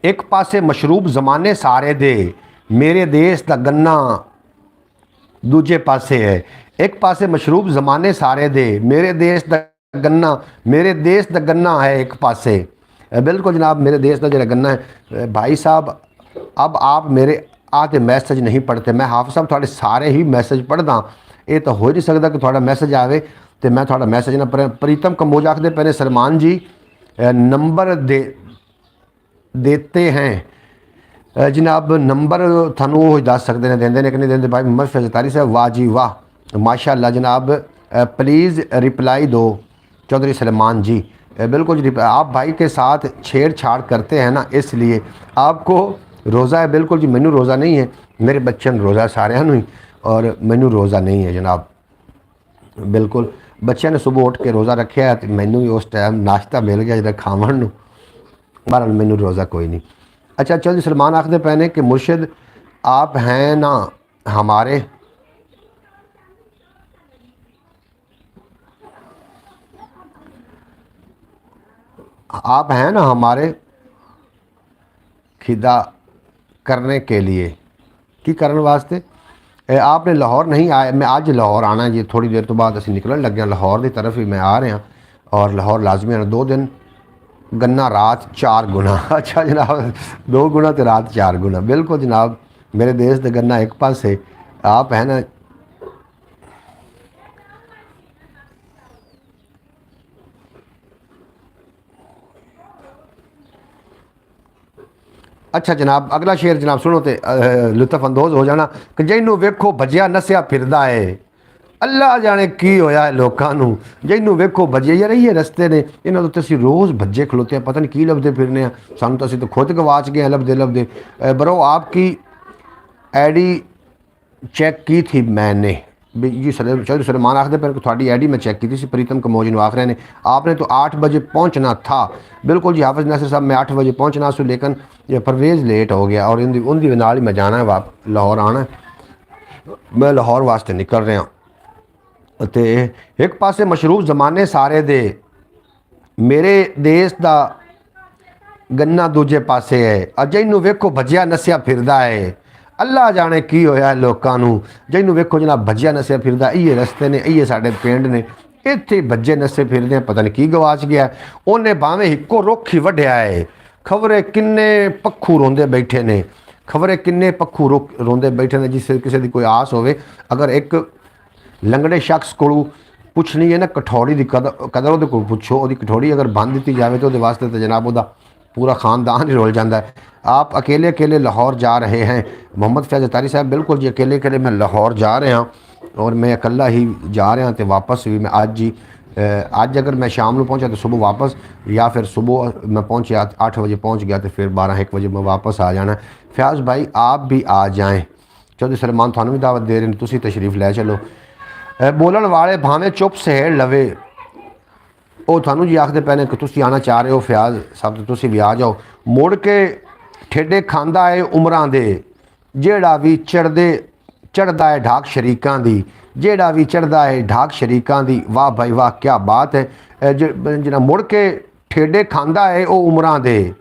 एक पासे मशरूब जमाने सारे दे मेरे देश दा गन्ना दूजे पासे है। एक पासे मशरूब जमाने सारे दे मेरे देश दा गन्ना मेरे देश दा गन्ना है एक पासे। बिल्कुल जनाब मेरे देश का जो गन्ना है। भाई साहब अब आप मेरे आते मैसेज नहीं पढ़ते, मैं हाफिज़ साहब थोड़े सारे ही मैसेज पढ़दा। ये तो हो नहीं सकता कि थोड़ा मैसेज आवे तो मैं थोड़ा मैसेज ना प्रीतम कंबोज आखते पहले सलमान जी नंबर देते हैं जनाब नंबर थानू वो दस सकते हैं देंदे ने कि नहीं देंदे। भाई मोहम्मद फैज़तारी साहब वाह जी वाह माशाअल्लाह जनाब प्लीज़ रिप्लाई दो चौधरी सलमान जी। बिल्कुल जी आप भाई के साथ छेड़छाड़ करते हैं ना इसलिए आपको रोज़ा है। बिल्कुल जी मैनू रोज़ा नहीं है, मेरे बच्चों रोज़ा सारे ही और मैनू रोज़ा नहीं है जनाब। बिल्कुल बच्चों ने सुबह उठ के रोज़ा रखा है तो मैनू भी उस टाइम नाश्ता मिल गया जो खावन नूं। बहरहाल मैनू रोज़ा कोई नहीं। अच्छा चौधरी सलमान आखते पे ने कि मुर्शिद आप हैं ना हमारे आप हैं ना हमारे खिदा करने के लिए की करने वास्ते आपने लाहौर नहीं आया। मैं आज लाहौर आना है जी थोड़ी देर तो बाद असीं निकलन लगे लाहौर की तरफ ही मैं आ रहा और लाहौर लाजमी आना 2 दिन गन्ना रात 4 गुना। अच्छा जनाब 2 गुना तो रात 4 गुना। बिल्कुल जनाब मेरे देश का गन्ना एक पासे आप है ना। अच्छा जनाब अगला शेर जनाब सुनो तो लुत्फ अंदोज हो जाना कि जिन्हों वेखो भजिया नसिया फिरदा है अल्लाह जाने की होया है लोगों नूं। जिन्हों वेखो भजे यार ये रस्ते ने इन्हों तो असीं रोज़ भज्जे खलोते हैं पता नहीं की लभदे फिरने सानूं तो असीं तो खुद गवाच गए हैं लभदे लभदे। बरो आपकी आईडी चेक की थी मैंने जी चौधरी सलमान आखते पर थोड़ी आईडी मैं चेक की थी प्रीतम कमोज ने आख रहे हैं आपने तो 8 बजे पहुंचना था। बिल्कुल जी हाफिज़ नासिर साहब मैं 8 बजे पहुंचना सू लेकिन ये परवेज़ लेट हो गया और उनकी नाल ही मैं जाना है लाहौर आना है। मैं लाहौर वास्ते निकल रहा तो एक पासे मशरूब जमाने सारे दे मेरे देश का गन्ना दूजे पासे है जिन्हों वेखो भजिया नसिया फिरदा है अल्लाह जाने की होया लोगों नूं। जिन्हों वेखो जनाब भजिया नसिया फिरदा इये रस्ते ने इये साडे पिंड ने इत्थे भज्जे नसे फिरदे पता नहीं की गवाच गया। उन्हें भावें हिक्को रुख ही वढ़िया है खबरे किन्ने पक्खू रोंदे बैठे ने खबरे किन्ने पक्खू रोंदे बैठे ने जिस किसी की कोई आस होवे अगर एक लंगड़े शख्स को पुछनी है ना कठौड़ी की कदर वो को पुछो वो कठौड़ी अगर बंद दी जाए तो वास्ते तो जनाब वो पूरा खानदान ही रोल जाता है। आप अकेले अकेले लाहौर जा रहे हैं मोहम्मद फैज़तारी साहब। बिल्कुल जी अकेले अकेले मैं लाहौर जा रहा और मैं अकेला ही जा रहा तो वापस भी मैं आज जी आज अगर मैं शाम को पहुंचा तो सुबह वापस या फिर सुबह मैं पहुंचा 8 बजे पहुंच गया तो फिर 12-1 बजे मैं वापस आ जाना। फयाज़ भाई आप भी आ जाएँ। चौधरी सलमान थानू भी दावत दे रहे हैं तुसी तशरीफ़ लै चलो। बोलन वाले भावें चुप सहेड़ लवे ਉਹ ਤੁਹਾਨੂੰ ਜੀ ਆਖਦੇ ਪਏ ਨੇ ਕਿ ਤੁਸੀਂ ਆਉਣਾ ਚਾਹ ਰਹੇ ਹੋ ਫਿਆਜ਼ ਸਾਹਿਬ ਤੇ ਤੁਸੀਂ ਵੀ ਆ ਜਾਓ। ਮੁੜ ਕੇ ਠੇਡੇ ਖਾਂਦਾ ਏ ਉਮਰਾਂ ਦੇ, ਜਿਹੜਾ ਵੀ ਚੜ੍ਹਦਾ ਹੈ ਢਾਕ ਸ਼ਰੀਕਾਂ ਦੀ, ਜਿਹੜਾ ਵੀ ਚੜ੍ਹਦਾ ਹੈ ਢਾਕ ਸ਼ਰੀਕਾਂ ਦੀ। ਵਾਹ ਭਾਈ ਵਾਹ, ਕਿਆ ਬਾਤ ਹੈ। ਜਿਹੜਾ ਮੁੜ ਕੇ ਠੇਡੇ ਖਾਂਦਾ ਹੈ ਉਹ ਉਮਰਾਂ ਦੇ,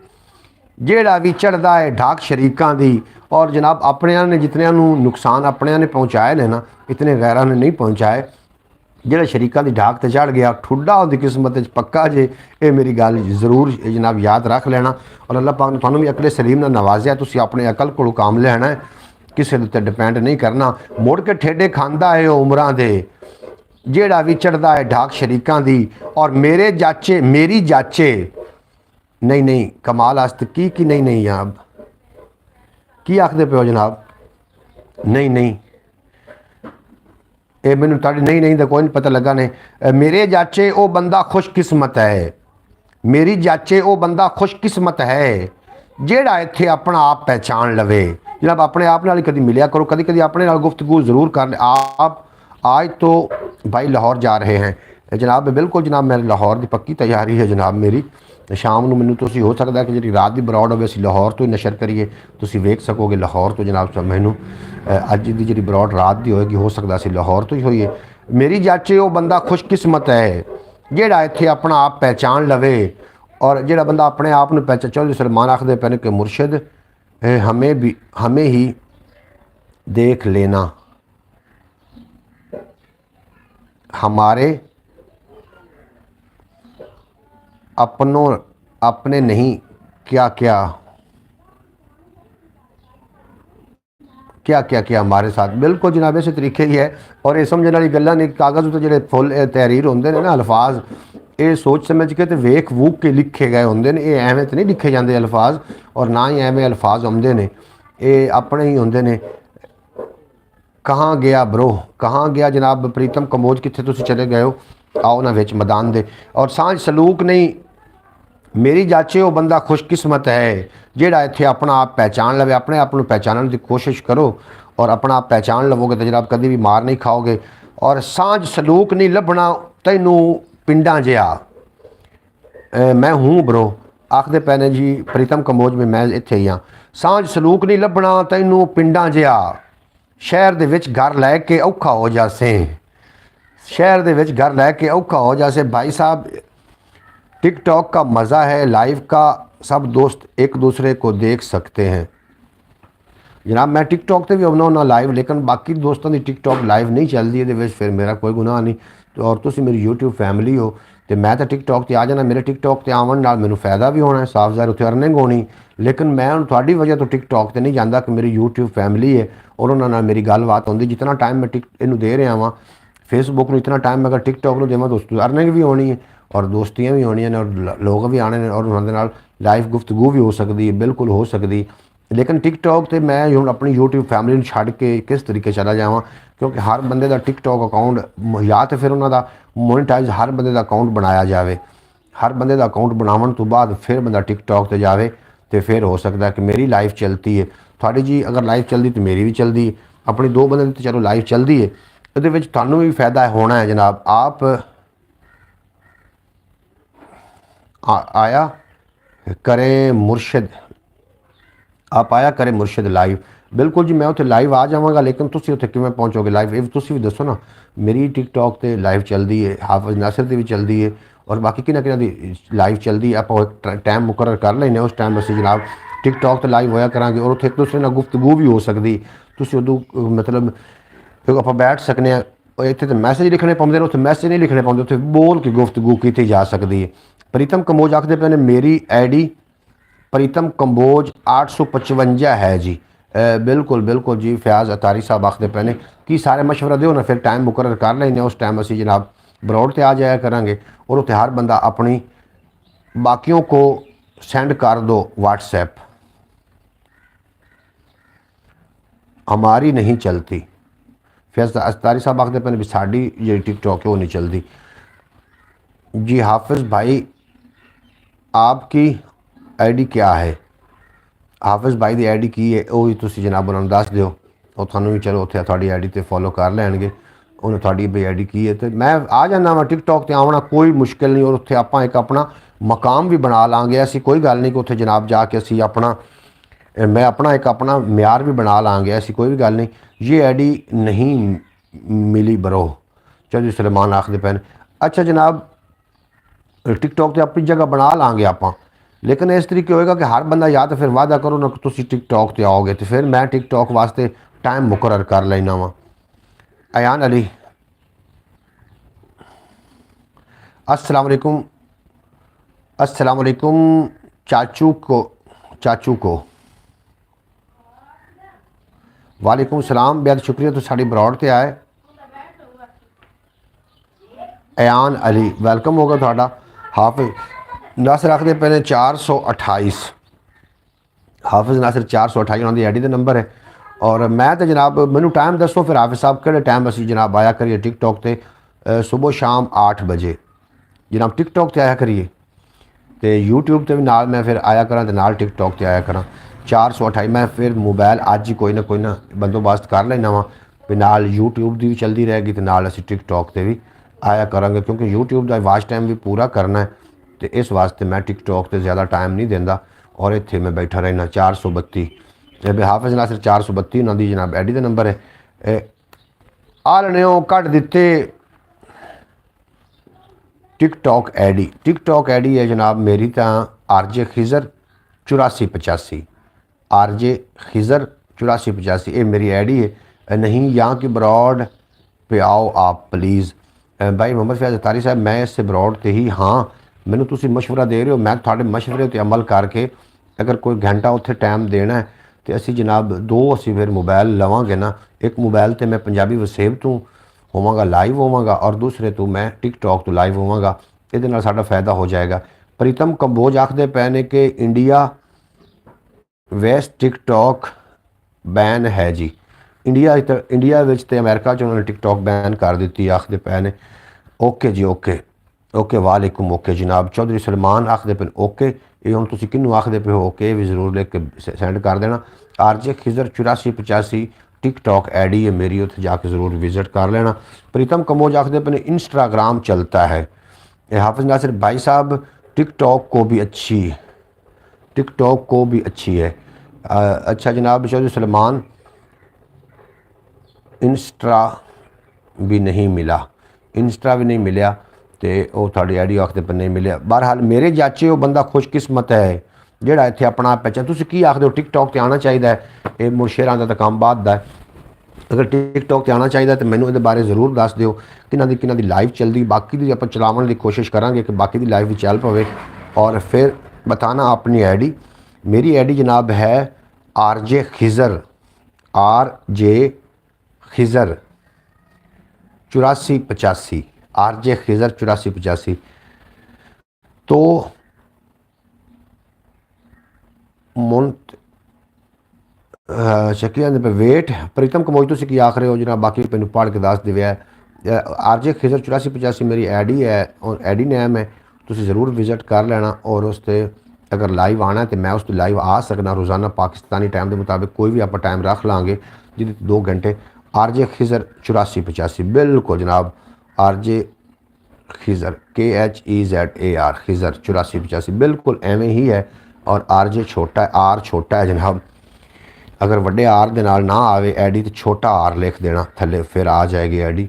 ਜਿਹੜਾ ਵੀ ਚੜ੍ਹਦਾ ਹੈ ਢਾਕ ਸ਼ਰੀਕਾਂ ਦੀ। ਔਰ ਜਨਾਬ ਆਪਣਿਆਂ ਨੇ ਜਿਤਨਿਆਂ ਨੂੰ ਨੁਕਸਾਨ ਆਪਣਿਆਂ ਨੇ ਪਹੁੰਚਾਏ ਨੇ ਨਾ, ਇਤਨੇ ਗੈਰਾਂ ਨੇ ਨਹੀਂ ਪਹੁੰਚਾਏ। ਜਿਹੜਾ ਸ਼ਰੀਕਾਂ ਦੀ ਢਾਕ ਤੇ ਚੜ੍ਹ ਗਿਆ ਠੁੱਡਾ ਉਹਦੀ ਕਿਸਮਤ ਵਿੱਚ ਪੱਕਾ ਜੇ। ਇਹ ਮੇਰੀ ਗੱਲ ਜ਼ਰੂਰ ਜਨਾਬ ਯਾਦ ਰੱਖ ਲੈਣਾ। ਔਰ ਅੱਲਾਹ ਪਾਕ ਨੇ ਤੁਹਾਨੂੰ ਵੀ ਅਕਲ ਸਲੀਮ ਨਾਲ ਨਵਾਜ਼ਿਆ, ਤੁਸੀਂ ਆਪਣੇ ਅਕਲ ਕੋਲੋਂ ਕੰਮ ਲੈਣਾ ਹੈ, ਕਿਸੇ ਦੇ ਉੱਤੇ ਡਿਪੈਂਡ ਨਹੀਂ ਕਰਨਾ। ਮੁੜ ਕੇ ਠੇਡੇ ਖਾਂਦਾ ਹੈ ਉਹ ਉਮਰਾਂ ਦੇ, ਜਿਹੜਾ ਵੀ ਚੜ੍ਹਦਾ ਹੈ ਢਾਕ ਸ਼ਰੀਕਾਂ ਦੀ। ਔਰ ਮੇਰੀ ਜਾਚੇ ਨਹੀਂ ਕਮਾਲ ਆਸਤ ਕੀ ਨਹੀਂ ਜਨਾਬ, ਕੀ ਆਖਦੇ ਪਿਓ ਜਨਾਬ? ਨਹੀਂ ਇਹ ਮੈਨੂੰ ਤੁਹਾਡੀ ਨਹੀਂ ਦਾ ਕੋਈ ਨਹੀਂ ਪਤਾ ਲੱਗਾ ਨੇ। ਮੇਰੇ ਜਾਚੇ ਉਹ ਬੰਦਾ ਖੁਸ਼ਕਿਸਮਤ ਹੈ, ਮੇਰੀ ਜਾਚੇ ਉਹ ਬੰਦਾ ਖੁਸ਼ਕਿਸਮਤ ਹੈ, ਜਿਹੜਾ ਇੱਥੇ ਆਪਣਾ ਆਪ ਪਹਿਚਾਣ ਲਵੇ। ਜਨਾਬ ਆਪਣੇ ਆਪ ਨਾਲ ਹੀ ਕਦੀ ਮਿਲਿਆ ਕਰੋ, कभी अपने नाल गुफ्तगू ज़रूर कर। आप आज तो भाई लाहौर जा रहे हैं जनाब? बिल्कुल जनाब, मैं लाहौर की पक्की तैयारी है जनाब मेरी। शाम ਨੂੰ ਮੈਨੂੰ ਤੁਸੀਂ ਹੋ ਸਕਦਾ ਕਿ ਜਿਹੜੀ ਰਾਤ ਦੀ ਬਰੌਡ ਹੋਵੇ ਅਸੀਂ ਲਾਹੌਰ ਤੋਂ ਹੀ ਨਸ਼ਰ ਕਰੀਏ, ਤੁਸੀਂ ਵੇਖ ਸਕੋਗੇ ਲਾਹੌਰ ਤੋਂ ਜਨਾਬ। ਮੈਨੂੰ ਅੱਜ ਦੀ ਜਿਹੜੀ ਬਰੌਡ ਰਾਤ ਦੀ ਹੋਏਗੀ, ਹੋ ਸਕਦਾ ਅਸੀਂ ਲਾਹੌਰ ਤੋਂ ਹੀ ਹੋਈਏ। ਮੇਰੀ ਜਾਚੇ ਉਹ ਬੰਦਾ ਖੁਸ਼ਕਿਸਮਤ ਹੈ, ਜਿਹੜਾ ਇੱਥੇ ਆਪਣਾ ਆਪ ਪਹਿਚਾਣ ਲਵੇ। ਔਰ ਜਿਹੜਾ ਬੰਦਾ ਆਪਣੇ ਆਪ ਨੂੰ ਪਹਿਚਾਣ, ਚੌਧਰੀ ਸਲਮਾਨ ਆਖਦੇ ਪਏ ਨੇ ਕਿ ਮੁਰਸ਼ਿਦ हमें ही देख लेना, हमारे अपने नहीं क्या हमारे साथ। बिल्कुल जनाब इस तरीके ही है। और ये समझने वाली गल्लां ने कागज़ उत्ते जेह्ड़े फुल तहरीर होंदे ने ना, अल्फाज ये सोच समझ के तो वेख वूक के लिखे गए होंदे ने, ये एवें तो नहीं लिखे जाते अल्फाज, और ना ही एवें अल्फाज आउंदे ने, ये अपने ही होंदे ने। कहाँ गया ब्रो, कहाँ गया जनाब प्रीतम कंबोज, कित्थे तुसीं चले गए हो? आओ ना विच मैदान दे। और सांझ सलूक नहीं, मेरी जाचे वो बंदा खुशकिस्मत है, ਜਿਹੜਾ ਇੱਥੇ अपना आप पहचान लवे। अपने आप को पहचानने की कोशिश करो, और अपना आप पहचान लवोगे तो जनाब कभी भी मार नहीं खाओगे। और सांझ सलूक नहीं लभना तैनू पिंडा जिहा। मैं हूँ ब्रो, आखदे पै ने जी प्रीतम कंबोज में, मैं इत्थे ही हाँ। सांझ सलूक नहीं लभना तैनू पिंडा जिहा, शहर दे विच घर लैके औखा हो जासे, शहर दे विच घर लैके औखा हो जासे। भाई साहब टिकटॉक का मज़ा है लाइव का, सब दोस्त एक दूसरे को देख सकते हैं। जनाब मैं टिकटॉक से भी आना होना लाइव, लेकिन बाकी दोस्तों की टिकटॉक लाइव नहीं चलती है, फिर मेरा कोई गुनाह नहीं। तो और तुसी मेरी यूट्यूब फैमिली हो तो मैं तो टिकटॉक से आ जाना, मेरे टिकटॉक से आवन नाल मैनू फायदा भी होना है, साफ ज़ाहिर उत्थे अर्निंग होनी। लेकिन मैं हुण तुहाडी वजह तो टिकटॉक से नहीं जाता कि मेरी यूट्यूब फैमिली है और उन्होंने नाल मेरी गलबात होंदी। जितना टाइम मैं इनू दे रहा वहाँ फेसबुक में, इतना टाइम अगर टिकटॉक में देव तो अर्निंग भी होनी है और दोस्तियाँ भी होनी, और लोग भी आने और उन्होंने नाल लाइव गुफ्तगू भी हो सकती है, बिल्कुल हो सकती। लेकिन टिकटॉक से मैं हुण अपनी यूट्यूब फैमिली छड्ड के किस तरीके चला जावां, क्योंकि हर बंदे का टिकटॉक अकाउंट या तो फिर उन्होंने मोनेटाइज हर बंदे का अकाउंट बनाया जाए, हर बंदे का अकाउंट बनावन तो बाद फिर बंदा टिकटॉक से जाए तो फिर हो सकता है कि मेरी लाइव चलती है, थोड़ी जी अगर लाइव चलती तो मेरी भी चलती है, अपनी दो बंदे तो चलो लाइव चलती है। ये भी फायदा होना है जनाब। आप आया करें मुर्शिद, आप आया करें मुर्शिद लाइव। बिल्कुल जी मैं उत्थे लाइव आ जावांगा, लेकिन तुसीं उत्थे किवें पहुँचोगे लाइव, ये तुसीं भी दसो ना। मेरी टिकटॉक ते लाइव चलती है, हाफिज नासिर दी भी चलती है, और बाकी किन्हां दी लाइव चलती है। आप टाइम मुकर्रर कर लैने, उस टाइम असीं जनाब टिकटॉक ते लाइव होया करांगे, और उत्थे एक दूसरे नाल गुफ्तगू भी हो सकदी। तुसीं उदों मतलब आपां बैठ सकने आ, इत्थे ते मैसेज लिखने पाउंदे ने, उत्थे मैसेज नहीं लिखने पाउंदे, उत्थे बोल के गुफ्तगू कीती जा सकदी है। प्रीतम कंबोज आखदे पे ने मेरी आईडी प्रीतम कंबोज 855 है जी। बिल्कुल बिल्कुल जी। फयाज अतारी साहब आखदे पे ने कि सारे मशवरा दो ना, फिर टाइम मुकर्रर कर लेंगे, उस टाइम असी जनाब ब्रॉड ते आ जाया करांगे, और उत्थे हर बंदा अपनी बाकियों को सेंड कर दो व्हाट्सएप, हमारी नहीं चलती। फयाज अतारी साहब आखदे पे ने भी साडी जी टिकटॉक है वो नहीं चलती जी। हाफिज़ भाई आपकी आईडी क्या है? हाफिज़ भाई की आईडी की है वो भी तुसी जनाब उन्होंने दस दिओ, और थानू भी चलो उत्थे तुहाडी आईडी ते फॉलो कर लैणगे, ਉਹਨੇ ਤੁਹਾਡੀ ਬੇਆਈਡੀ ਕੀ ਹੈ। ਤੇ ਮੈਂ ਆ ਜਾਂਦਾ ਵਾ ਟਿਕਟੌਕ ਤੇ ਆਉਣਾ ਕੋਈ ਮੁਸ਼ਕਿਲ ਨਹੀਂ, ਔਰ ਉੱਥੇ ਆਪਾਂ ਇੱਕ ਆਪਣਾ ਮਕਾਮ ਵੀ ਬਣਾ ਲਾਂਗੇ। ਅਸੀਂ ਕੋਈ ਗੱਲ ਨਹੀਂ ਕਿ ਉੱਥੇ ਜਨਾਬ ਜਾ ਕੇ ਅਸੀਂ ਆਪਣਾ मैं अपना एक अपना म्यार भी बना लाँगे, ऐसी कोई भी गल नहीं। ये आईडी नहीं मिली बरो चौधरी सलेमान आखदे पैन। अच्छा जनाब टिकटॉक तो अपनी जगह बना लाँगे आप, लेकिन इस तरीके होएगा कि हर बंदा या तो फिर वादा करो ना कि तुम टिकटॉक ते आओगे, तो फिर मैं टिकटॉक वास्ते टाइम मुकर्रर कर लेना वा। अयान अली अस्सलाम वालेकुम, अस्सलाम वालेकुम चाचू को वालेकुम सलाम। बेहद शुक्रिया तो साड़ी ब्रॉड ते आए। अयान अली वेलकम होगा थोड़ा। हाफिज नासिर आखते पे 428, हाफिज नासिर 428 उन्होंने आई डी का नंबर है। और मैं तो जनाब मैनू टाइम दसो फिर हाफिज साहब कि टाइम असी जनाब आया करिए टिकटॉक ते सुबह शाम 8 बजे जनाब टिकटॉक ते आया करिए, तो यूट्यूब ते भी नाल मैं फिर आया करा, तो नाल टिकटॉक ते आया करा। 428 मैं फिर मोबाइल अज ही कोई ना बंदोबस्त कर लेना वा भी नाल यूट्यूब की भी चलती रहेगी, तो नाल असी टिकटॉक ते भी आया करांगे, क्योंकि यूट्यूब का वाच टाइम भी पूरा करना है। तो इस वास्ते मैं टिकटॉक ते ज़्यादा टाइम नहीं देंदा और इत्थे मैं बैठा रहना। 432 हाफिज नासिर 432 उन्होंने जनाब आईडी का नंबर है। आ लेने घट दिते टिकटॉक आईडी है जनाब मेरी तो RJ खिजर 8485, RJ खिजर 8485 ये मेरी आईडी है। नहीं यहाँ की ब्रॉड पे आओ आप प्लीज़। भाई मोहम्मद फैज़ अतारी साहब मैं इससे ब्रॉड ते ही हाँ, मैनू तुसी मशवरा दे रहे हो, मैं थोड़े मशवरे ते अमल करके अगर कोई घंटा उत्थे टाइम देना है तो असी जनाब दो असी फिर मोबाइल लवांगे ना। एक मोबाइल तो मैं पंजाबी वसेब तो होवांगा लाइव होवांगा और दूसरे तो मैं टिकटॉक तो लाइव होवांगा, ये नाल साडा फायदा हो जाएगा। प्रीतम कंबोज आखदे पए ने कि इंडिया वेस्ट टिकटॉक बैन है जी। इंडिया विच ते अमेरिका च उन्होंने टिकटॉक बैन कर दी आखदे पए ने। ओके जी ओके वालेकुम ओके जनाब। चौधरी सलमान आखदे पे ओके, ये हुण तुसीं किन्नू आखदे पे हो ओके भी जरूर लिख के सेंड कर देना। RJ खिजर 8485 टिकटॉक आईडी है मेरी, उत्थे जाके ज़रूर विजिट कर लेना। प्रीतम कमोज आखदे पे इंस्टाग्राम चलता है। हाफिज नासिर भाई साहब टिकटॉक को भी अच्छी है। अच्छा जनाब चौधरी सलमान इंस्टा भी नहीं मिला तो वो थोड़ी आईडी आखते पर नहीं मिले। बहरहाल मेरे जाचे वो बंदा खुशकिस्मत है जोड़ा इतने अपना पहचान। तुम की आखते हो टिकटॉक ते आना चाहिए, ये मुड़ शेरां दा काम बाद दा है। अगर टिकटॉक ते आना चाहिए तो मैनू ये बारे जरूर दस दिओ किन्हां दी लाइव चलती, बाकी दी आपां चलावन की कोशिश करांगे कि बाकी दी लाइव भी चल पवे। और फिर बताना अपनी आईडी। मेरी आईडी जनाब है RJ खिजर 8485, RJ खिजर 8485। तो शकिया पे वेट प्रीतम कमोज तुम की आख रहे हो जनाब, बाकी मैंने पढ़ के दस दिव्या। RJ खिजर 8485 मेरी आईडी है और आईडी नेम है, तुम ज़रूर विजिट कर लेना। और उस पर अगर लाइव आना है तो मैं उस पर लाइव आ सकना रोज़ाना पाकिस्तानी टाइम के मुताबिक, कोई भी आप टाइम रख लाँगे जिद 2 घंटे। RJ खिजर 8485 बिल्कुल जनाब, RJ खिजर KHEZAR खिजर 8485 बिल्कुल एवें ही है। और RJ छोटा है, R छोटा है जनाब, अगर वड्डे R दे नाल ना आवे आईडी तो छोटा R लिख देना थले, फिर आ जाएगी आईडी।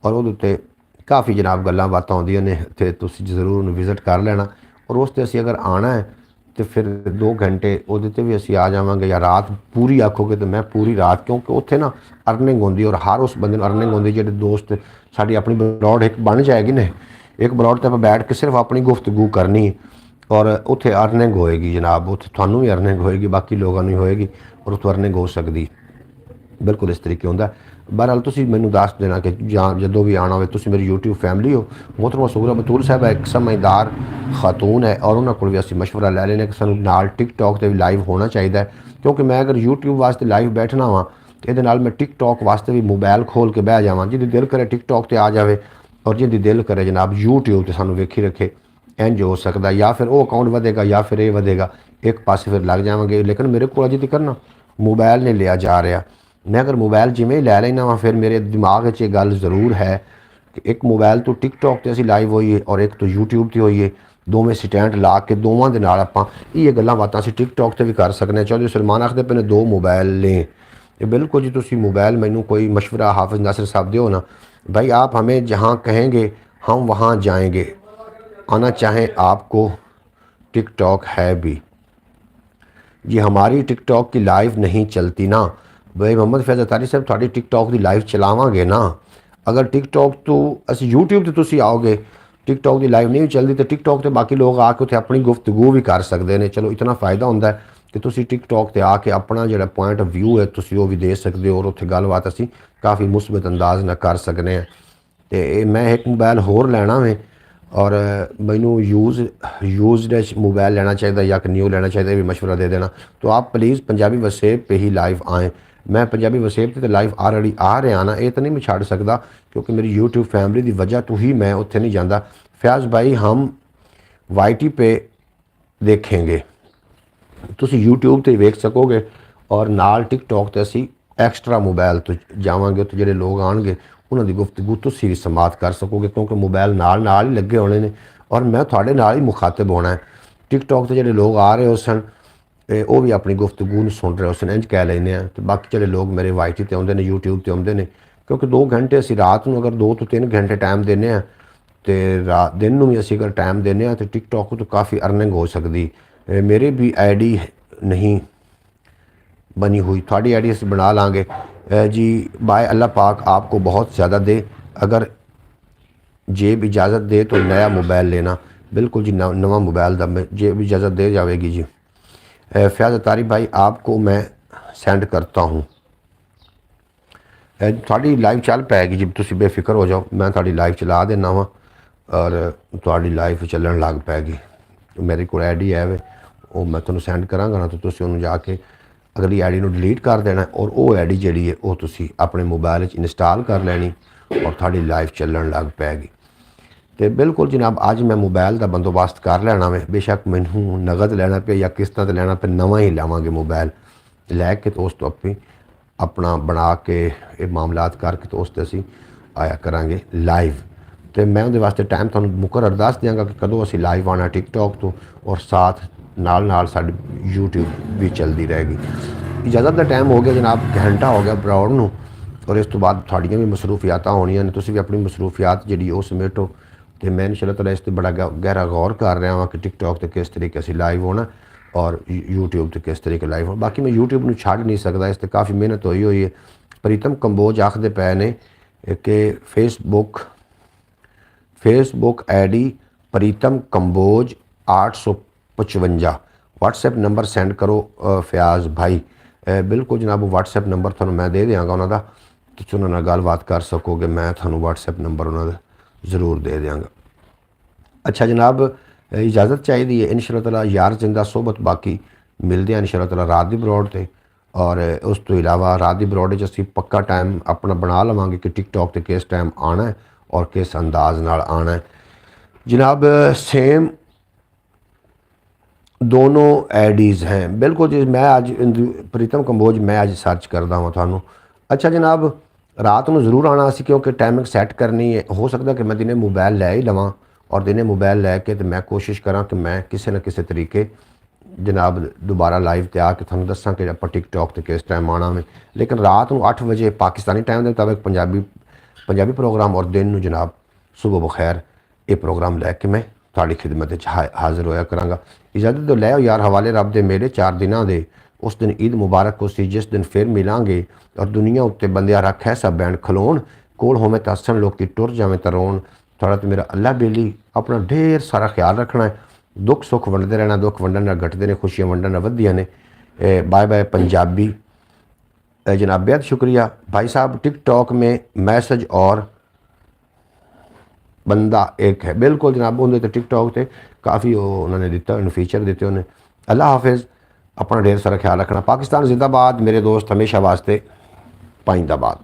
और वो उत्ते काफ़ी जनाब गल्लां बातां आउंदियां ने, ते तुसीं जरूर विजिट कर लेना। और उस ते असीं अगर आना है तो फिर 2 घंटे वो भी असी आ जावांगे, या रात पूरी आखोगे तो मैं पूरी रात, क्योंकि उत्थे ना अर्निंग होंदी और हर उस बंदे अर्निंग होंदी जेडे दोस्त साडी अपनी ब्रॉड एक बन जाएगी ने, एक ब्रॉड ते आपां बैठ के सिर्फ अपनी गुफ्तगू करनी और उत्थे अर्निंग होएगी जनाब, उत्थे तुहानू भी अर्निंग होएगी, बाकी लोगों भी होएगी और उत्थे अर्निंग हो सकती। बिल्कुल इस तरीके होंदा। बहरहाल तुसीं मैनू दस देना कि जदों भी आना हो, तुसीं मेरी यूट्यूब फैमिली हो। मोहतरमा सुगरा बतूल साहब एक समझदार खातून है और उन्होंने को भी असीं मशवरा लै लेने कि सानू नाल टिकटॉक ते भी लाइव होना चाहिए, क्योंकि मैं अगर यूट्यूब वास्ते लाइव बैठना वा तो ये मैं टिकटॉक वास्ते भी मोबाइल खोल के बह जावां, जिहदी दिल करे टिकटॉक ते आ जाए और जिहदी दिल करे जनाब यूट्यूब ते सानू वेखी रखे, इंज हो सकता। या फिर वो अकाउंट वधेगा या फिर ये वधेगा, एक पासे फिर लग जाएंगे। लेकिन मेरे को अजे तक ना मोबाइल नहीं लिया जा रहा, मैं अगर मोबाइल जिमें ही लै लेना वा फिर मेरे दिमाग च ये गल जरूर है कि एक मोबाइल तो टिकटॉक ते असीं लाइव होइए और एक तो यूट्यूब ते होइए, दोवें स्टैंड ला के दोवां दे नाल आपां ये गल्लां बातां असीं टिकटॉक ते भी कर सकने हैं। चौधरी सलमान आखदे पे ने 2 मोबाइल लें, ये बिल्कुल जी तुसी मोबाइल मैनू कोई मशवरा हाफिज़ नासिर साहब दियो ना भाई, आप हमें जहाँ कहेंगे हम वहाँ जाएंगे, आना चाहें आपको टिकटॉक है भी जी। हमारी टिकटॉक की लाइव नहीं चलती ना भाई मोहम्मद फैज़ अतारी साहब, थोड़ी टिकटॉक की लाइव चलावांगे ना। अगर टिकटॉक तो असी यूट्यूब ते तुसी आओगे, टिकटॉक की लाइव नहीं चलती तो टिकटॉक ते बाकी लोग आके उत्थे अपनी गुफ्तगू भी कर सकते हैं। चलो इतना फ़ायदा होंदा है कि तुसी टिकटॉक ते आके अपना जो पॉइंट ऑफ व्यू है तुसी वो भी दे सकते हो और उत्थे गलबात असी काफ़ी मुस्बत अंदाज ना कर सकने हैं। तो मैं एक मोबाइल होर लैना वे और मैनू यूज़ड मोबाइल लेना चाहिए या कि न्यू लेना चाहिए भी मशवरा दे देना। तो आप प्लीज़ पंजाबी वसेब पे ही लाइव आएँ। मैं पंजाबी वसेब ते लाइव ऑलरेडी आ रहा ना, ये तो नहीं मैं छड़ सकता क्योंकि मेरी यूट्यूब फैमिली की वजह तो ही मैं उत्थे नहीं जाता। फयाज भाई हम YT पे देखेंगे, तुसी यूट्यूब ते वेख सकोगे और नाल टिकटॉक ते असी एक्सट्रा मोबाइल तो जावांगे, तो ਜਿਹੜੇ लोग आएंगे उन्हों की गुफ्तगू तुसी भी समात कर सकोगे क्योंकि मोबाइल नाल नाल ही लगे होने ने और मैं थोड़े नाल ही मुखातिब होना है। टिकटॉक ते ਜਿਹੜੇ लोग आ रहे हो सन वो भी अपनी गुफ्तगू सुन रहे हो सन, इंज कह लेने हैं। तो बाकी ਜਿਹੜੇ लोग मेरे YT ते आउंदे ने, यूट्यूब ते आउंदे ने, क्योंकि 2 घंटे असी रात को अगर 2 तो 3 घंटे टाइम देने हैं तो रात दिन में भी असी अगर टाइम देने हैं तो टिकटॉक तो काफ़ी अर्निंग हो सकती। मेरी भी ID नहीं बनी हुई, थोड़ी ID असी बना लांगे जी। बाय अल्लाह पाक आपको बहुत ज़्यादा दे, अगर जेब इजाज़त दे तो नया मोबाइल लेना। बिल्कुल जी, नवा मोबाइल दा जेब इजाज़त दे जाएगी जी। फयाज अतारी भाई आपको मैं सेंड करता हूँ, थोड़ी लाइव चल पैगी जी, तुसी बेफिक्र हो जाओ, मैं थोड़ी लाइव चला देना वा और थोड़ी लाइव चलन लग पैगी। मेरे को ID है वे वो मैं तुम्हें सेंड कराँगा ना, तो तुसी उन्होंने जाके अगली ID ਨੂੰ डिलीट कर देना और वो ID जी है वो तुसी अपने मोबाइल इंस्टॉल कर लैनी और थोड़ी लाइव चलन लग पैगी। तो बिल्कुल जनाब अज मैं मोबाइल का बंदोबस्त कर लेना वे, बेशक मैनू नगद लेना पे या किस्तां ते लेना पे, नवा ही लवांगे मोबाइल लैके तो उस तो अपनी अपना बना के ये मामलात करके तो उस असी आया करांगे लाइव। तो मैं उहदे वास्ते टाइम तुहानू मुकर्रर दस दियांगा कि कदों असी लाइव आना टिकटॉक तो और साथ नाल नाल साडी यूट्यूब भी चलती रहेगी। इजाज़त का टाइम हो गया जनाब, घंटा हो गया ब्रॉड नू और इस तो बाद थोड़ियां भी मसरूफियात होनियां ने, तुसीं भी अपनी मसरूफियात जिहड़ी वो समेटो। तो मैं इंशाअल्लाह ताला इस पर बड़ा गहरा गौर कर रहा हाँ कि टिकटॉक ते किस तरीके असी लाइव होना और यूट्यूब ते किस तरीके लाइव होना। बाकी मैं यूट्यूब नू छड़ नहीं सकता, इस ते काफ़ी मेहनत हुई हुई है। प्रीतम कंबोज आखदे पे ने कि फेसबुक ID प्रीतम कंबोज 855, WhatsApp नंबर सेंड करो फयाज भाई। बिल्कुल जनाब WhatsApp नंबर थानू मैं दे देंगा उन्होंने, तुसीं उन्हां नाल गलबात कर सकोगे, मैं थानू WhatsApp नंबर उन्होंने ज़रूर दे देंगा। अच्छा जनाब इजाज़त चाहिए है इंशाअल्लाह ताला, यार जिंदा सोबत बाकी मिलते हैं इंशाअल्लाह ताला रात दी ब्रॉड ते और उस तो इलावा रात दी ब्रॉड च असीं पक्का टाइम अपना बना लवांगे कि टिकटॉक ते किस टाइम आना है और किस अंदाज नाल आना है जनाब। सेम दोनों IDs हैं बिल्कुल जी। मैं अज प्रीतम कंबोज मैं अज सर्च करदा हाँ थानू। अच्छा जनाब रात को जरूर आना असी क्योंकि टाइमिंग सैट करनी है। हो सकता कि मैं दिने मोबाइल लै ही लवां और दिने मोबाइल लैके तो मैं कोशिश करा कि मैं किसी न किसी तरीके जनाब दोबारा लाइव ते आके थानू दस्सां कि आपां टिकटॉक ते किस टाइम आना में। लेकिन रात को 8 बजे पाकिस्तानी टाइम के मुताबिक पंजाबी प्रोग्राम और दिन में जनाब सुबह बखैर ये प्रोग्राम लैके मैं थोड़ी खिदमत हाजिर होया करांगा। इजाज़त तो लै यार, हवाले रब दे मेरे 4 दिनों के उस दिन ईद मुबारक को सी जिस दिन फिर मिलांगे और दुनिया उत्ते बंदिया रख ऐसा बैंड खलोण कोल होवे तो हसन लोग टुर जावें तो रोण। थोड़ा तो मेरा अल्लाह बेली अपना ढेर सारा ख्याल रखना है, दुख सुख वंडते रहना, दुख वंडन नाल घटते ने, खुशियां वंडन नाल वधियां ने। बाय बाय पंजाबी जनाब, बेहद शुक्रिया भाई साहब। टिकटॉक में मैसेज और बंदा एक है, बिल्कुल जनाब उन्हें तो टिकटॉक से काफ़ी उन्होंने दिता, उन्हें फीचर दिते उन्हें। अल्लाह हाफिज़, अपना ढेर सारा ख्याल रखना। पाकिस्तान जिंदाबाद मेरे दोस्त, हमेशा वास्ते पाइंदाबाद।